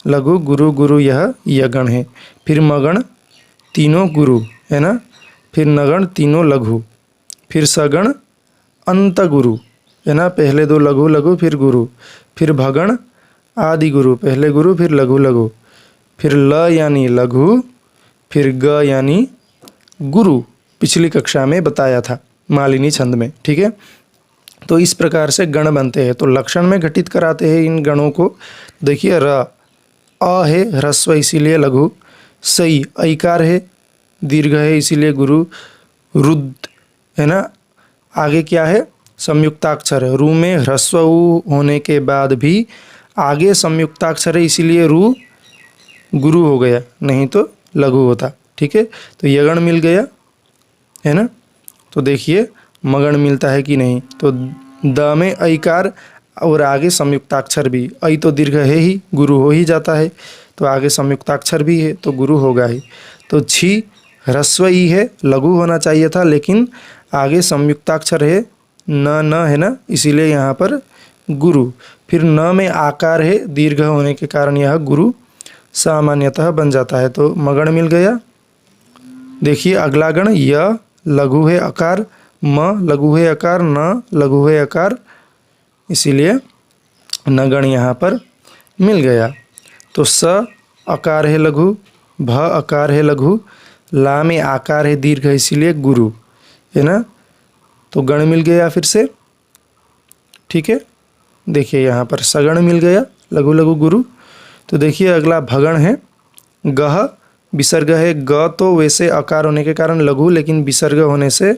लघु गुरु गुरु यह यगण है। फिर मगण तीनों गुरु, है ना। फिर नगण तीनों लघु। फिर सगण अंत गुरु, है ना, पहले 2 लघु लघु फिर गुरु। फिर भगण आदि गुरु, पहले गुरु फिर लघु लघु। फिर ल यानी लघु, फिर ग यानी गुरु, पिछली कक्षा में बताया था मालिनी छंद में। ठीक है, तो इस प्रकार से गण बनते हैं। तो लक्षण में घटित कराते हैं इन गणों को। देखिए र अ है ह्रस्व इसीलिए लघु, सई ऐकार है दीर्घ है इसीलिए गुरु, रुद्र, है ना। आगे क्या है, संयुक्ताक्षर है। रू में ह्रस्व ऊ होने के बाद भी आगे संयुक्ताक्षर है इसीलिए रू गुरु हो गया, नहीं तो लघु होता। ठीक है, तो यगण मिल गया, है ना। तो देखिए मगण मिलता है कि नहीं, तो द में ऐकार और आगे संयुक्ताक्षर भी, ऐ तो दीर्घ है ही, गुरु हो ही जाता है, तो आगे संयुक्ताक्षर भी है तो गुरु होगा ही। तो छी ह्रस्व ई है, लघु होना चाहिए था, लेकिन आगे संयुक्ताक्षर है न है ना, इसीलिए यहाँ पर गुरु। फिर न में आकार है, दीर्घ होने के कारण यह गुरु सामान्यतः बन जाता है। तो मगण मिल गया। देखिए अगला गण य लघु है अकार, म लघु है अकार, न लघु है अकार, इसीलिए न गण यहाँ पर मिल गया। तो स अकार है लघु, भ अकार है लघु, ला में आकार है दीर्घ, इसीलिए गुरु है ना। तो गण मिल गया फिर से, ठीक है। देखिए यहाँ पर सगण मिल गया, लघु लघु गुरु। तो देखिए अगला भगण है, गह विसर्ग है, ग तो वैसे आकार होने के कारण लघु, लेकिन विसर्ग होने से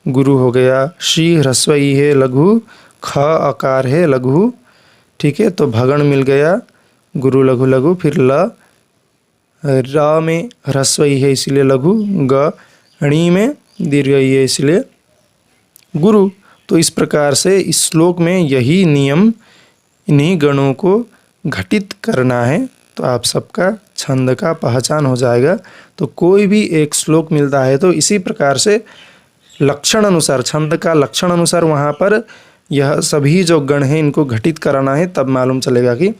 गुरु हो गया। शी ह्रस्व ई है लघु, ख आकार है लघु, ठीक है। तो भगण मिल गया, गुरु लघु लघु। फिर ल र में ह्रस्व ई है इसलिए लघु, ग णी में दीर्घ ई है इसलिए गुरु। तो इस प्रकार से इस श्लोक में यही नियम, इन्हीं गणों को घटित करना है, तो आप सबका छंद का पहचान हो जाएगा। तो कोई भी एक श्लोक मिलता है तो इसी प्रकार से लक्षण अनुसार, छंद का लक्षण अनुसार वहाँ पर यह सभी जो गण हैं इनको घटित कराना है, तब मालूम चलेगा कि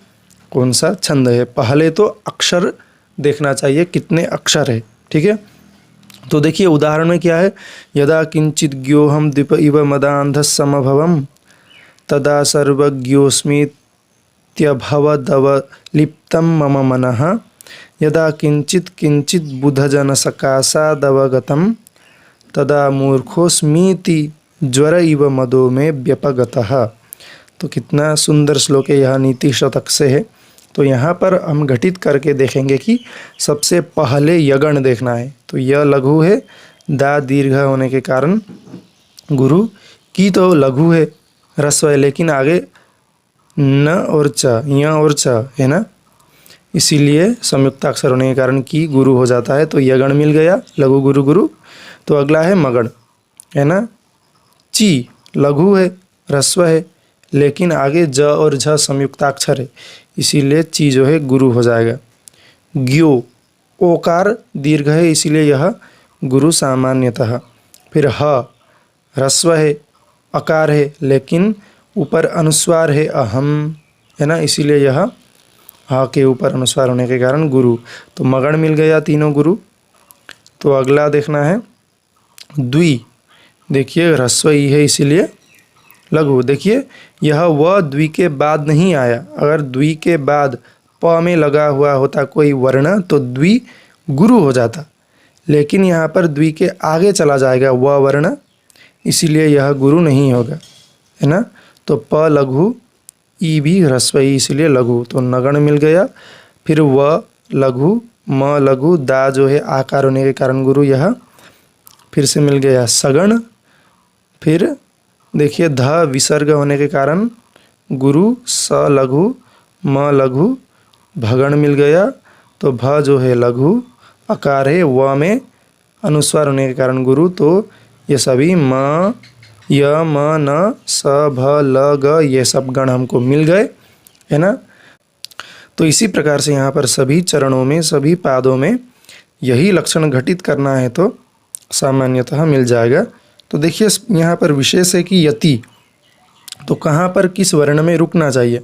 कौन सा छंद है। पहले तो अक्षर देखना चाहिए, कितने अक्षर है, ठीक है। तो देखिए उदाहरण में क्या है, यदा किंचित ज्ञोहम द्वीप इव मदांधः समभवम तदा सर्वज्ञोऽस्मीत्यभवदवलिप्तं मम मनः यदा किंचित किंचित बुधजन सकाशादवगतं तदा मूर्खोऽस्मीति ज्वर इव मदो में व्यपगतः। तो कितना सुंदर श्लोक है, यह नीति शतक से है। तो यहाँ पर हम घटित करके देखेंगे कि सबसे पहले यगण देखना है। तो य लघु है, दा दीर्घ होने के कारण गुरु, की तो लघु है ह्रस्व है, लेकिन आगे न और च, य और च है ना, इसीलिए संयुक्ताक्षर होने के कारण की गुरु हो जाता है। तो यगण मिल गया, लघु गुरु गुरु। तो अगला है मगण, है ना। ची लघु है, ह्रस्व है, लेकिन आगे ज और झ संयुक्ताक्षर है, इसीलिए ची जो है गुरु हो जाएगा। ज्ञो ओकार दीर्घ है, इसीलिए यह गुरु सामान्यतः। फिर ह ह्रस्व है, अकार है, लेकिन ऊपर अनुस्वार है अहम, है ना, इसीलिए यह ह के ऊपर अनुस्वार होने के कारण गुरु। तो मगण मिल गया, तीनों गुरु। तो अगला देखना है द्वि। देखिए ह्रस्व ई है इसीलिए लघु। देखिए यह व द्वि के बाद नहीं आया, अगर द्वि के बाद प में लगा हुआ होता कोई वर्ण तो द्वि गुरु हो जाता, लेकिन यहाँ पर द्वि के आगे चला जाएगा व वर्ण, इसीलिए यह गुरु नहीं होगा, है ना। तो प लघु, ई भी ह्रस्व ई इसलिए लघु। तो नगण मिल गया। फिर व लघु, म लघु, दा जो है आकार होने के कारण गुरु, यह फिर से मिल गया सगण। फिर देखिए ध विसर्ग होने के कारण गुरु, स लघु, म लघु, भगण मिल गया। तो भ जो है लघु, अकार है, व में अनुस्वार होने के कारण गुरु। तो ये सभी म, य, म, न, स, भ, ल, ग ये सब गण हमको मिल गए, है ना। तो इसी प्रकार से यहाँ पर सभी चरणों में, सभी पादों में यही लक्षण घटित करना है तो सामान्यतः मिल जाएगा। तो देखिए यहाँ पर विशेष है कि यति, तो कहाँ पर किस वर्ण में रुकना चाहिए।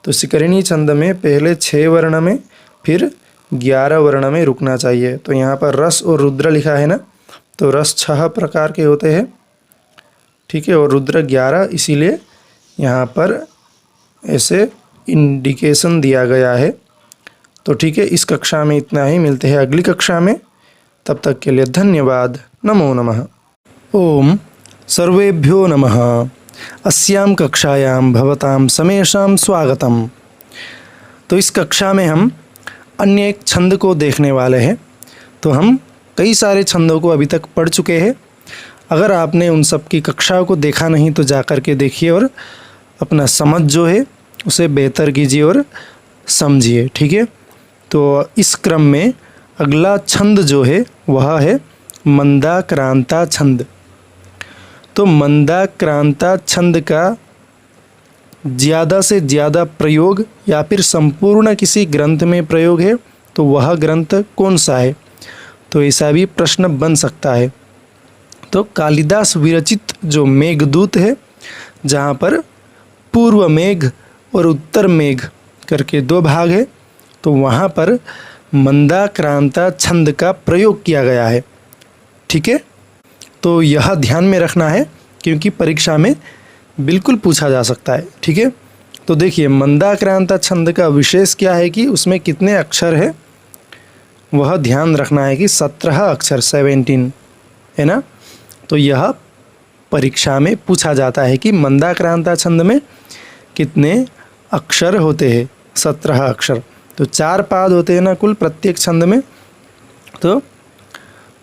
तो शिकरिणी छंद में पहले 6 वर्ण में, फिर 11 वर्ण में रुकना चाहिए। तो यहाँ पर रस और रुद्र लिखा है ना, तो रस 6 प्रकार के होते हैं, ठीक है, और रुद्र 11, इसीलिए यहाँ पर ऐसे इंडिकेशन दिया गया है। तो ठीक है, इस कक्षा में इतना ही, मिलते हैं अगली कक्षा में, तब तक के लिए धन्यवाद। नमो नमः। ओम सर्वेभ्यो नमः। अस्यां कक्षायां भवतां समेषां स्वागतम। तो इस कक्षा में हम अन्य एक छंद को देखने वाले हैं। तो हम कई सारे छंदों को अभी तक पढ़ चुके हैं। अगर आपने उन सब की कक्षाओं को देखा नहीं तो जा कर के देखिए और अपना समझ जो है उसे बेहतर कीजिए और समझिए, ठीक है। तो इस क्रम में अगला छंद जो है वह है मंदाक्रांता छंद। तो मंदाक्रांता छंद का ज़्यादा से ज़्यादा प्रयोग या फिर संपूर्ण किसी ग्रंथ में प्रयोग है तो वह ग्रंथ कौन सा है, तो ऐसा भी प्रश्न बन सकता है। तो कालिदास विरचित जो मेघदूत है, जहाँ पर पूर्व मेघ और उत्तर मेघ करके दो भाग है, तो वहाँ पर मंदाक्रांता छंद का प्रयोग किया गया है। ठीक है, तो यह ध्यान में रखना है क्योंकि परीक्षा में बिल्कुल पूछा जा सकता है। ठीक है, तो देखिए मंदाक्रांता छंद का विशेष क्या है कि उसमें कितने अक्षर है, वह ध्यान रखना है कि 17 अक्षर 17 है ना। तो यह परीक्षा में पूछा जाता है कि मंदाक्रांता छंद में कितने अक्षर होते हैं, 17 अक्षर। तो 4 पाद होते हैं ना कुल प्रत्येक छंद में, तो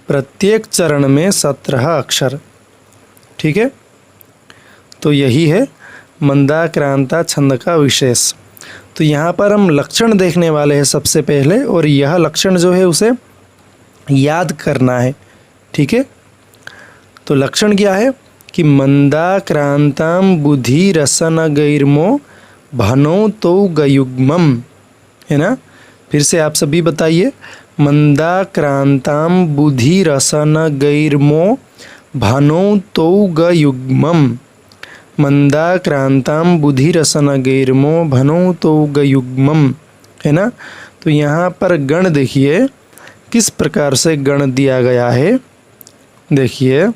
प्रत्येक चरण में 17 अक्षर। ठीक है, तो यही है मंदाक्रांता छंद का विशेष। तो यहाँ पर हम लक्षण देखने वाले हैं सबसे पहले, और यह लक्षण जो है उसे याद करना है। ठीक है, तो लक्षण क्या है कि मंदाक्रांताम बुद्धि रसन गैर्मो भनो तो गयुग्मम, है ना। फिर से आप सभी बताइए, मंदाक्रांताम बुद्धि रसन गैर्मो भनो तो गयुग्मम। मंदाक्रांताम बुद्धि रसन गैर्मो भनो तो गयुग्मम, है ना। तो यहाँ पर गण देखिए किस प्रकार से गण दिया गया है। देखिए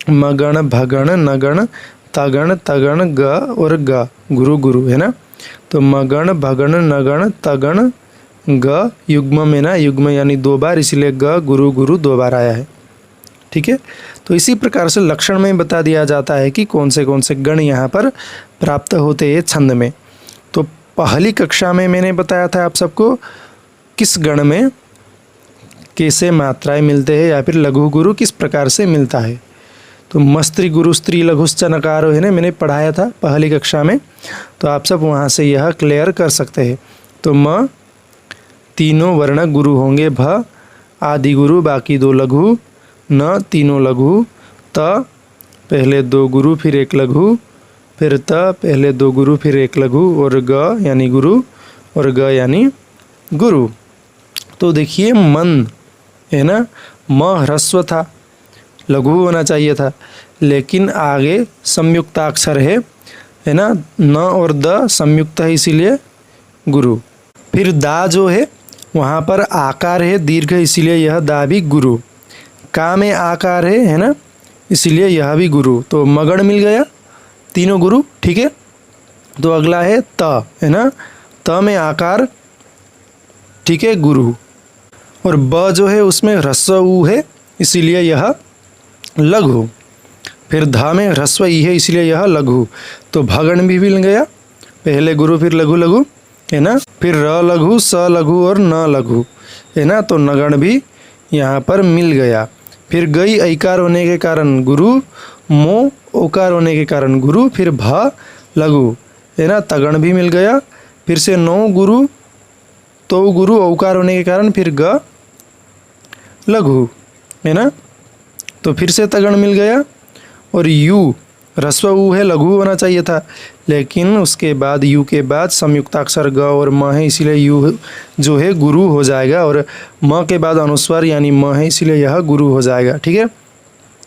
मगण भगण नगण तगण तगण ग और ग, गुरु गुरु, है ना। तो मगण भगण नगण तगण ग युग्म में ना, युग्म यानी 2 बार, इसलिए ग गुरु गुरु 2 बार आया है। ठीक है, तो इसी प्रकार से लक्षण में बता दिया जाता है कि कौन से गण यहाँ पर प्राप्त होते हैं छंद में। तो पहली कक्षा में मैंने बताया था आप सबको किस गण में कैसे मात्राएं मिलते हैं या फिर लघु गुरु किस प्रकार से मिलता है। तो मस्त्री गुरु स्त्री लघुश्च नकारो है ना, मैंने पढ़ाया था पहली कक्षा में, तो आप सब वहाँ से यह क्लियर कर सकते हैं। तो म तीनों वर्ण गुरु होंगे, भ आदि गुरु बाकी 2 लघु, न तीनों लघु, त पहले 2 गुरु फिर 1 लघु, फिर त पहले 2 गुरु फिर 1 लघु, और ग यानी गुरु और ग यानी गुरु। तो देखिए मन है ना, म ह्रस्व था, लघु होना चाहिए था, लेकिन आगे संयुक्ताक्षर है ना, न और द संयुक्त है इसीलिए गुरु। फिर दा जो है वहाँ पर आकार है दीर्घ, इसीलिए यह दा भी गुरु। का में आकार है ना, इसीलिए यह भी गुरु। तो मगण मिल गया, तीनों गुरु। ठीक है, तो अगला है त, है ना, त में आकार, ठीक है, गुरु। और ब जो है उसमें ह्रस्व उ है, इसीलिए यह लघु। फिर ध में ह्रस्व ई है, इसलिए यह लघु। तो भगण भी मिल गया, पहले गुरु फिर लघु लघु, है ना। फिर र लघु स लघु और न लघु, है ना। तो नगण भी यहाँ पर मिल गया। फिर गई ऐकार होने के कारण गुरु, मो ओकार होने के कारण गुरु, फिर भ लघु, है ना, तगण भी मिल गया। फिर से 9 गुरु, तो गुरु औकार होने के कारण फिर ग लघु, है ना। तो फिर से तगण मिल गया। और यू ह्रस्व उ है, लघु होना चाहिए था, लेकिन उसके बाद यू के बाद संयुक्ताक्षर ग और म है, इसीलिए यू जो है गुरु हो जाएगा, और म के बाद अनुस्वार यानी म है, इसीलिए यह गुरु हो जाएगा। ठीक है,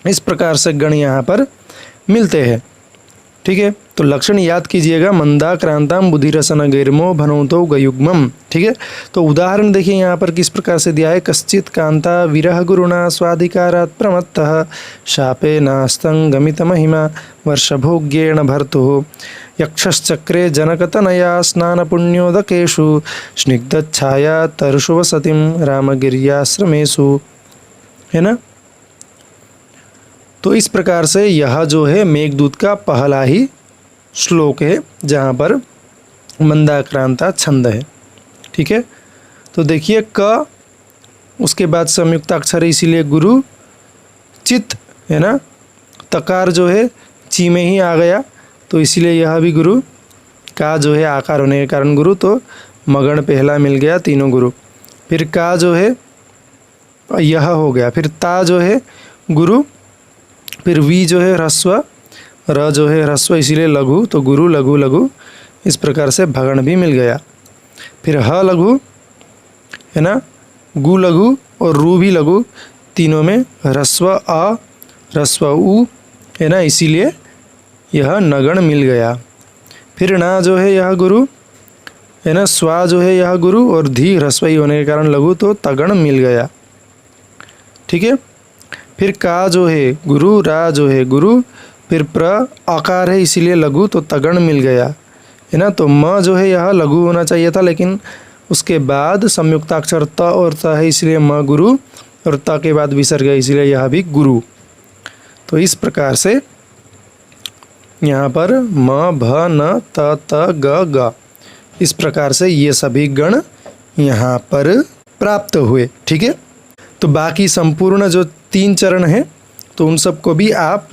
इस प्रकार से गण यहाँ पर मिलते हैं। ठीक है, तो लक्षण याद कीजिएगा, मंदाक्रांताम बुद्धिरसन गैर्मो भनौतो गयुग्मम। ठीक है, तो उदाहरण देखिए यहाँ पर किस प्रकार से दिया है। कश्चित कांता विरह गुरुणा स्वाधिकारात् प्रमत्तः शापे नास्तं गमित महिमा वर्षभोग्येण भर्तुः यक्षश्चक्रे जनकतनया स्नान पुण्योदकेषु स्निग्धच्छाया तरुषु वसतिं रामगिर्याश्रमेषु, है ना। तो इस प्रकार से यह जो है मेघदूत का पहला ही श्लोक है जहाँ पर मंदाक्रांता छंद है। ठीक है, तो देखिए क, उसके बाद संयुक्ताक्षर इसीलिए गुरु, चित है ना, तकार जो है ची में ही आ गया, तो इसीलिए यह भी गुरु। का जो है आकार होने के कारण गुरु, तो मगण पहला मिल गया, तीनों गुरु। फिर का जो है यह हो गया। फिर ता जो है गुरु। फिर वी जो है ह्रस्व, र जो है ह्रस्व इसीलिए लघु, तो गुरु लघु लघु। इस प्रकार से भगण भी मिल गया। फिर ह लघु, है ना, गु लघु और रू भी लघु, तीनों में ह्रस्व अ ह्रस्व उ है ना, इसीलिए यह नगण मिल गया। फिर ना जो है यह गुरु है ना, स्वा जो है यह गुरु और धी ह्रस्वई होने के कारण लघु, तो तगण मिल गया। ठीक है। फिर का जो है गुरु, रा जो है गुरु, फिर प्र आकार है इसीलिए लघु, तो तगण मिल गया है ना। तो म जो है यह लघु होना चाहिए था, लेकिन उसके बाद संयुक्ताक्षर त और त है इसलिए म गुरु, और त के बाद विसर्ग है इसलिए यह भी गुरु। तो इस प्रकार से यहाँ पर म भ न त त ग ग, इस प्रकार से ये सभी गण यहाँ पर प्राप्त हुए। ठीक है। तो बाकी संपूर्ण जो 3 चरण हैं, तो उन सबको भी आप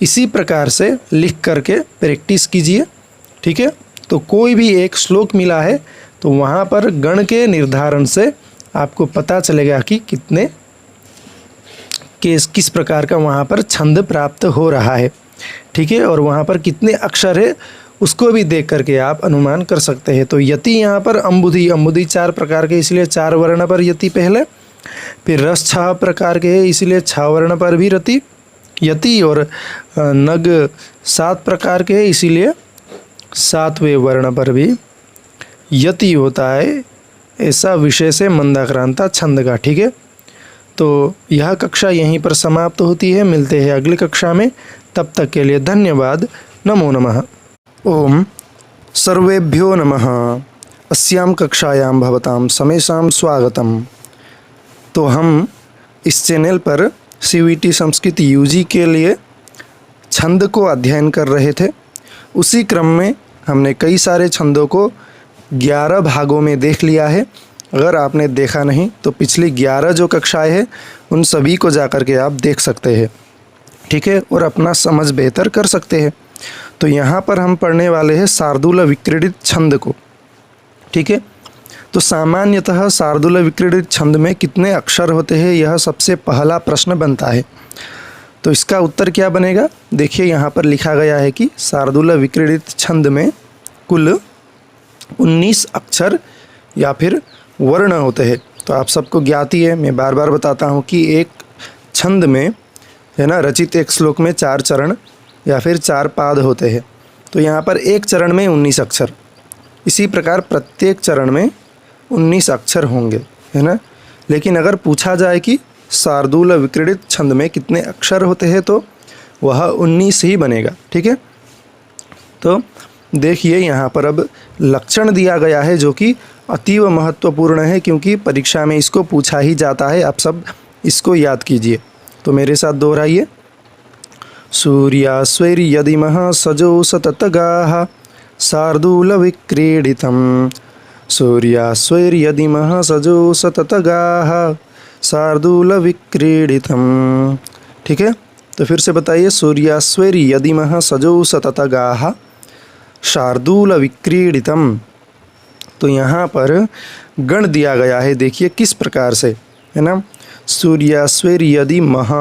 इसी प्रकार से लिख करके प्रैक्टिस कीजिए। ठीक है। तो कोई भी एक श्लोक मिला है तो वहाँ पर गण के निर्धारण से आपको पता चलेगा कि किस प्रकार का वहाँ पर छंद प्राप्त हो रहा है। ठीक है। और वहाँ पर कितने अक्षर है उसको भी देख करके आप अनुमान कर सकते हैं। तो यति यहाँ पर अम्बुधि, अम्बुधि 4 प्रकार के इसलिए 4 वर्ण पर यति पहले, फिर रस 6 प्रकार के है इसलिए 6 वर्ण पर भी रति यति, और नग 7 प्रकार के है इसीलिए 7वें वर्ण पर भी यति होता है। ऐसा विषय से मंदाक्रांता छंद का। ठीक है। तो यह कक्षा यहीं पर समाप्त होती है। मिलते हैं अगली कक्षा में, तब तक के लिए धन्यवाद। नमो नमः। ओम सर्वेभ्यो नमः। अस्यां कक्षायां भवतां समेषां स्वागतम। तो हम इस चैनल पर CVT संस्कृत UG के लिए छंद को अध्ययन कर रहे थे। उसी क्रम में हमने कई सारे छंदों को 11 भागों में देख लिया है। अगर आपने देखा नहीं तो पिछली 11 जो कक्षाएं हैं उन सभी को जाकर के आप देख सकते हैं। ठीक है। और अपना समझ बेहतर कर सकते हैं। तो यहाँ पर हम पढ़ने वाले हैं शार्दूल विक्रीडित छंद को। ठीक है। तो सामान्यतः शार्दूल विक्रीडित छंद में कितने अक्षर होते हैं, यह सबसे पहला प्रश्न बनता है। तो इसका उत्तर क्या बनेगा, देखिए यहाँ पर लिखा गया है कि शार्दूल विक्रीडित छंद में कुल 19 अक्षर या फिर वर्ण होते हैं। तो आप सबको ज्ञात ही है, मैं बार बार बताता हूँ कि एक छंद में है ना, रचित एक श्लोक में 4 चरण या फिर 4 पाद होते हैं। तो यहाँ पर एक चरण में 19 अक्षर, इसी प्रकार प्रत्येक चरण में 19 अक्षर होंगे, है ना। लेकिन अगर पूछा जाए कि शार्दूल विक्रीडित छंद में कितने अक्षर होते हैं तो वह 19 ही बनेगा। ठीक है। तो देखिए यहाँ पर अब लक्षण दिया गया है जो कि अतीव महत्वपूर्ण है, क्योंकि परीक्षा में इसको पूछा ही जाता है। आप सब इसको याद कीजिए। तो मेरे साथ दोहराइए। सूर्यास्वैर्यदिमः सजो सततगाः शार्दूल विक्रीडितम्। सूर्यास्वैर्यदिमः सजो सततगाः शार्दूल विक्रीडितम्। ठीक है। तो फिर से बताइए। सूर्यास्वैर्यदिमः सजो सततगाः शार्दूल विक्रीडितम्। तो यहाँ पर गण दिया गया है, देखिए किस प्रकार से, है ना। सूर्यास्वैर्यदिमः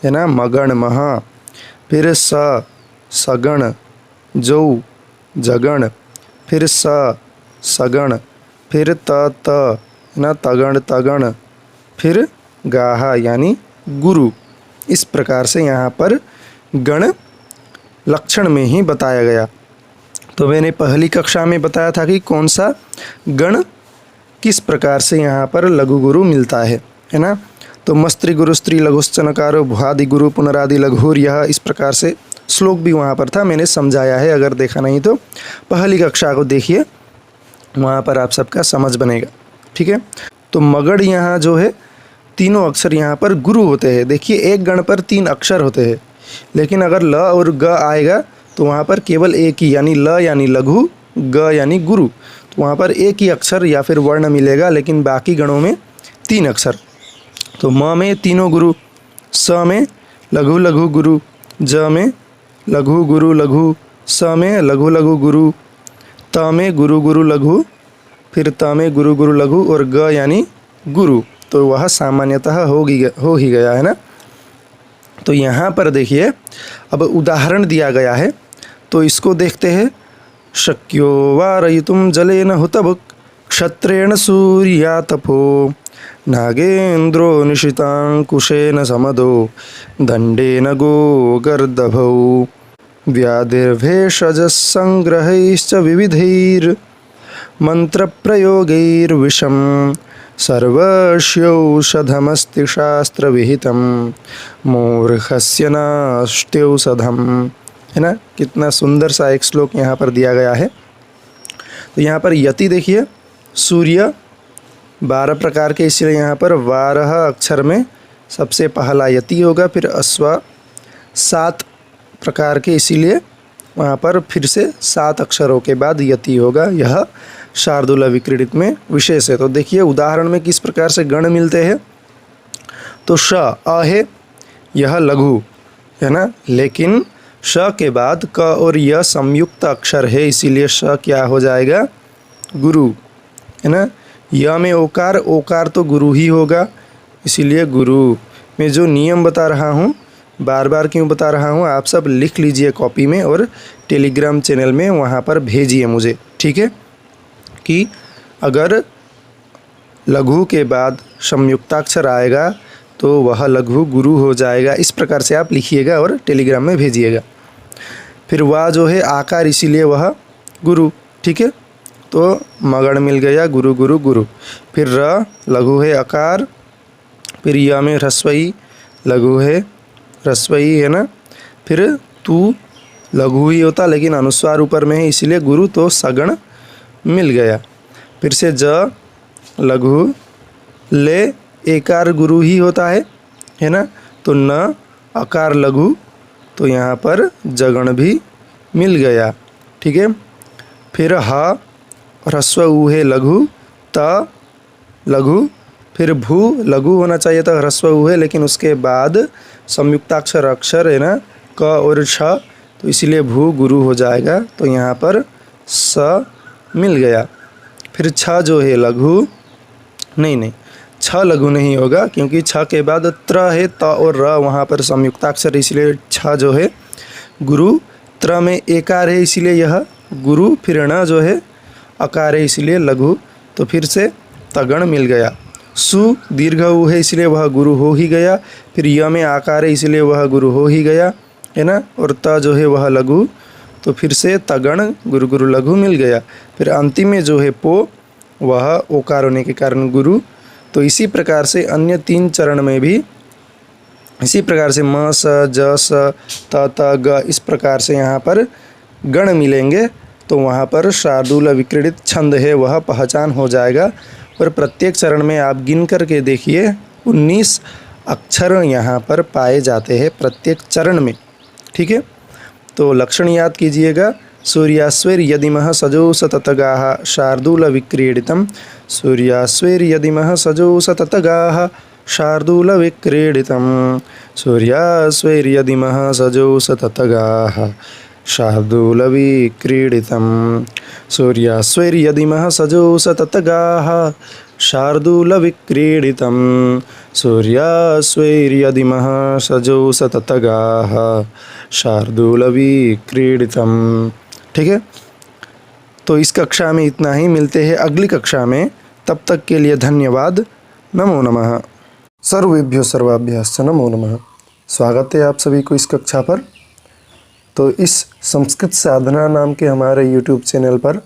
है ना, मगण महा, फिर सगण, जौ जगण, फिर सगण, फिर त ना तगण तगण, फिर गाहा यानी गुरु। इस प्रकार से यहाँ पर गण लक्षण में ही बताया गया। तो मैंने पहली कक्षा में बताया था कि कौन सा गण किस प्रकार से यहाँ पर लघु गुरु मिलता है ना। तो मस्त्री गुरु स्त्री लघुश्चनकारो भुआदि गुरु पुनरादि लघुर, यह इस प्रकार से श्लोक भी वहाँ पर था, मैंने समझाया है। अगर देखा नहीं तो पहली कक्षा को देखिए, वहाँ पर आप सबका समझ बनेगा। ठीक है। तो मगड़ यहाँ जो है तीनों अक्षर यहाँ पर गुरु होते हैं। देखिए एक गण पर 3 अक्षर होते हैं, लेकिन अगर ल और ग आएगा तो वहाँ पर केवल एक ही, यानी ल यानी लघु, ग यानी गुरु, तो वहाँ पर एक ही अक्षर या फिर वर्ण मिलेगा। लेकिन बाकी गणों में 3 अक्षर। तो म में तीनों गुरु, स में लघु लघु गुरु, ज में लघु गुरु लघु, स में लघु लघु गुरु, त में गुरु गुरु लघु, फिर त में गुरु गुरु लघु, और ग यानी गुरु। तो वह सामान्यतः हो ही गया, है ना। तो यहाँ पर देखिए अब उदाहरण दिया गया है, तो इसको देखते हैं। शक्यो वारयितुं जलेन हुतभुक् क्षत्रेण सूर्यातपो नागेन्द्रो निशिताङ्कुशेन समदो दण्डेन गोगर्दभौ व्याधिर्भेषजः संग्रहैश्च विविधैर्मन्त्रप्रयोगैर्विषं सर्वस्यौषधमस्ति शास्त्रविहितं मूर्खस्य नास्त्यौषधम्। है ना, कितना सुंदर सा एक श्लोक यहाँ पर दिया गया है। तो यहाँ पर यति देखिए, सूर्य 12 प्रकार के, इसलिए यहाँ पर 12 अक्षर में सबसे पहला यति होगा। फिर अश्व 7 प्रकार के, इसीलिए वहाँ पर फिर से 7 अक्षरों के बाद यति होगा। यह शार्दूल विक्रीडित में विशेष है। तो देखिए उदाहरण में किस प्रकार से गण मिलते हैं। तो श अ है, यह लघु है ना, लेकिन श के बाद क और य संयुक्त अक्षर है, इसीलिए श क्या हो जाएगा, गुरु है ना। य में ओकार, ओकार तो गुरु ही होगा, इसीलिए गुरु। मैं जो नियम बता रहा हूँ, बार बार क्यों बता रहा हूँ, आप सब लिख लीजिए कॉपी में और टेलीग्राम चैनल में वहाँ पर भेजिए मुझे, ठीक है। कि अगर लघु के बाद संयुक्ताक्षर आएगा तो वह लघु गुरु हो जाएगा। इस प्रकार से आप लिखिएगा और टेलीग्राम में भेजिएगा। फिर वह जो है आकार, इसीलिए वह गुरु, ठीक है। तो मगण मिल गया, गुरु गुरु गुरु। फिर र लघु है अकार, फिर य में ह्रस्वई लघु है ह्रस्वई है ना। फिर तू लघु ही होता लेकिन अनुस्वार ऊपर में है, इसीलिए गुरु, तो सगण मिल गया। फिर से ज लघु, ले एकार गुरु ही होता है ना। तो न अकार लघु, तो यहाँ पर जगण भी मिल गया, ठीक है। फिर ह ह्रस्व ऊ है लघु, त लघु, फिर भू लघु होना चाहिए था, ह्रस्व ऊ है, लेकिन उसके बाद संयुक्ताक्षर अक्षर है ना, क और छ, तो इसीलिए भू गुरु हो जाएगा। तो यहाँ पर स मिल गया। फिर छ जो है लघु, नहीं छ लघु नहीं होगा, क्योंकि छ के बाद त्र है, त और र वहाँ पर संयुक्ताक्षर, इसलिए छ जो है गुरु। त्र में एकार है, इसीलिए यह गुरु। फिर ण जो है अकार है, इसीलिए लघु। तो फिर से तगण मिल गया। सु दीर्घ उ है, इसलिए वह गुरु हो ही गया। फिर य में आकार है, इसलिए वह गुरु हो ही गया, है ना। और त जो है वह लघु, तो फिर से तगण गुरु गुरु लघु मिल गया। फिर अंतिम में जो है पो, वह ओकार होने के कारण गुरु। तो इसी प्रकार से अन्य 3 चरण में भी इसी प्रकार से म स ज स त त ग, इस प्रकार से यहाँ पर गण मिलेंगे। तो वहाँ पर शार्दूल विक्रीडित छंद है वह पहचान हो जाएगा। और प्रत्येक चरण में आप गिन करके देखिए 19 अक्षर यहाँ पर पाए जाते हैं प्रत्येक चरण में, ठीक है। तो लक्षण याद कीजिएगा। सूर्यास्वैर्यदिमः सजोष ततगाः शार्दूल विक्रीडितम्। सूर्यास्वैर्यदिमः सजोष ततगाः शार्दूल विक्रीडितम्। सूर्यास्वैर्यदिमः सजोष ततगाः शार्दूल विक्रीडितम्। सूर्यास्वैर्यदिमः सजोष ततगाः शार्दूल विक्रीडितम्। सूर्यास्वैर्यदिमः सजोष ततगाः शार्दूल विक्रीडितम्, ठीक है। तो इस कक्षा में इतना ही, मिलते हैं अगली कक्षा में। तब तक के लिए धन्यवाद। नमो नमः। सर्वेभ्यो सर्वाभ्याश्च नमो नमः। स्वागत है आप सभी को इस कक्षा पर। तो इस संस्कृत साधना नाम के हमारे YouTube चैनल पर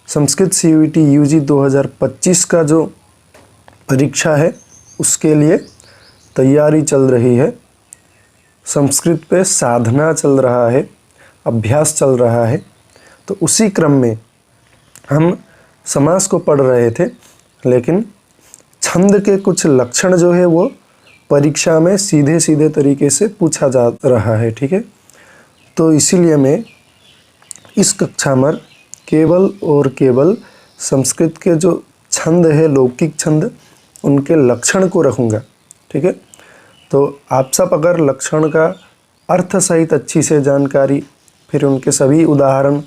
संस्कृत CUET UG 2025 का जो परीक्षा है उसके लिए तैयारी चल रही है। संस्कृत पे साधना चल रहा है, अभ्यास चल रहा है। तो उसी क्रम में हम समास को पढ़ रहे थे, लेकिन छंद के कुछ लक्षण जो है वो परीक्षा में सीधे सीधे तरीके से पूछा जा रहा है, ठीक है। तो इसीलिए मैं इस कक्षा में केवल और केवल संस्कृत के जो छंद है, लौकिक छंद, उनके लक्षण को रखूँगा, ठीक है। तो आप सब अगर लक्षण का अर्थ सहित अच्छी से जानकारी, फिर उनके सभी उदाहरण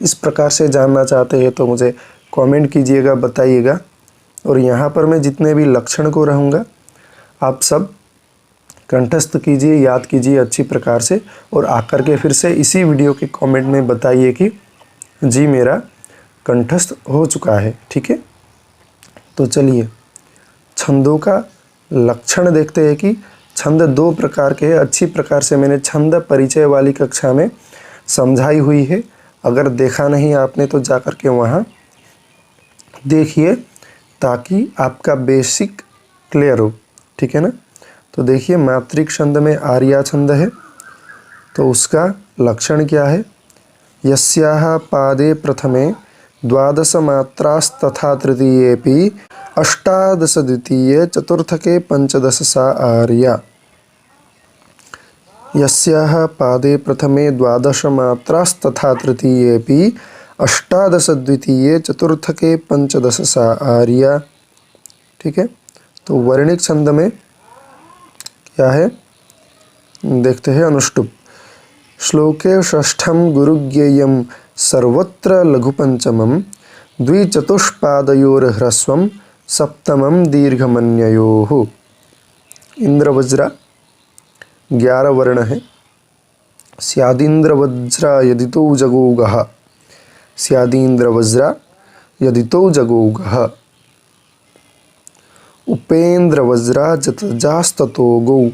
इस प्रकार से जानना चाहते हैं तो मुझे कमेंट कीजिएगा, बताइएगा। और यहाँ पर मैं जितने भी लक्षण को रहूँगा आप सब कंठस्थ कीजिए, याद कीजिए अच्छी प्रकार से, और आकर के फिर से इसी वीडियो के कमेंट में बताइए कि जी मेरा कंठस्थ हो चुका है, ठीक है। तो चलिए छंदों का लक्षण देखते हैं कि छंद दो प्रकार के हैं। अच्छी प्रकार से मैंने छंद परिचय वाली कक्षा में समझाई हुई है। अगर देखा नहीं आपने तो जा कर के वहाँ देखिए, ताकि आपका बेसिक क्लियर हो, ठीक है ना। तो देखिए, मात्रिक छंद में आर्या छंद है, तो उसका लक्षण क्या है। यस्याः पादे प्रथमे द्वादश मात्रास्तथा तृतीयेपि अष्टादश द्वितीये चतुर्थके पंचदश सा आर्या। यस्याः पादे प्रथमे द्वादश मात्रास्तथा तृतीयेपि अष्टादश द्वितीये चतुर्थके पंचदश सा आर्या। ठीक है, तो वर्णिक छंद में क्या है देखते हैं। अनुष्टुप। श्लोके षष्ठम गुरुज्ञेयं सर्वत्र लघुपंचमं द्विचतुष्पादयोर्ह्रस्वं सप्तमं दीर्घमन्ययोः। इंद्रवज्रा 11 वर्ण है। स्यादिंद्रवज्रा यदितो जगोगः, स्यादिंद्रवज्रा यदितो जगोगः। उपेन्द्रवज्रा जतजास्ततो गौ,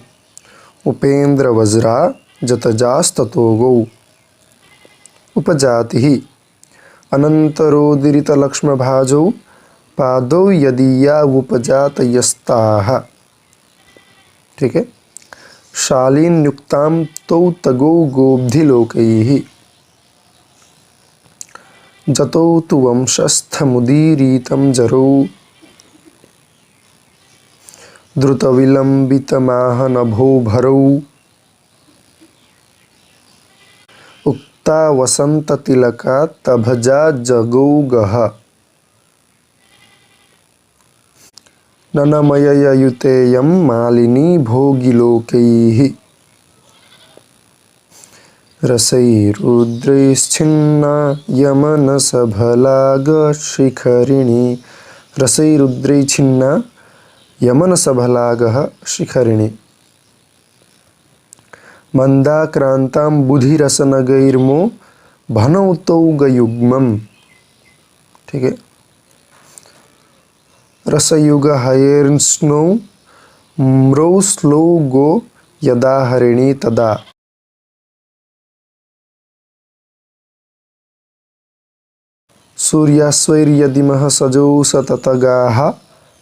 उपेन्द्रवज्रा जतजास्ततो गौ। उपजातिः। अनन्तरोदीरितलक्ष्मभाजौ पादौ यदीया उपजातयस्ताः। ठीक है। शालीन्युक्तां तौ तगौ गोब्धिलोकैः। जतौ तु वंशस्थमुदीरितं जरौ द्रुतविलम्बितमाहनभो भरौ। उक्ता वसन्ततिलका तभजा जगौगः। ननमययुतेयं मालिनी भोगिलोकैः। रसैरुद्रैश्छिन्ना यमनसभलागशिखरिणी। रसैरुद्रैश्छिन्ना यमनसभलागः शिखरिणी। मंदाक्रांतां बुधिरसनगैर्मो भनौतौगयुग्मम्। ठीक है। रसयुगहयैर्स्नो म्रौस्लौगो यदा हरिणी तदा। सूर्यास्वैर्यदिमः सजौ सततगाः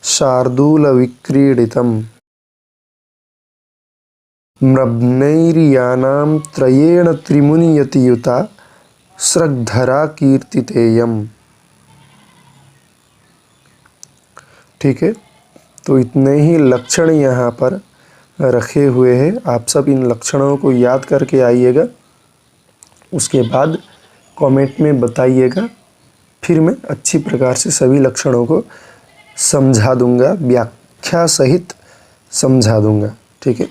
शार्दूलविक्रीडितम्। म्रब्नैर्यानां त्रयेण त्रिमुनियतियुता स्रग्धरा कीर्तितेयम्। ठीक है, तो इतने ही लक्षण यहाँ पर रखे हुए हैं। आप सब इन लक्षणों को याद करके आइएगा, उसके बाद कमेंट में बताइएगा। फिर मैं अच्छी प्रकार से सभी लक्षणों को समझा दूंगा, व्याख्या सहित समझा दूंगा। ठीक है।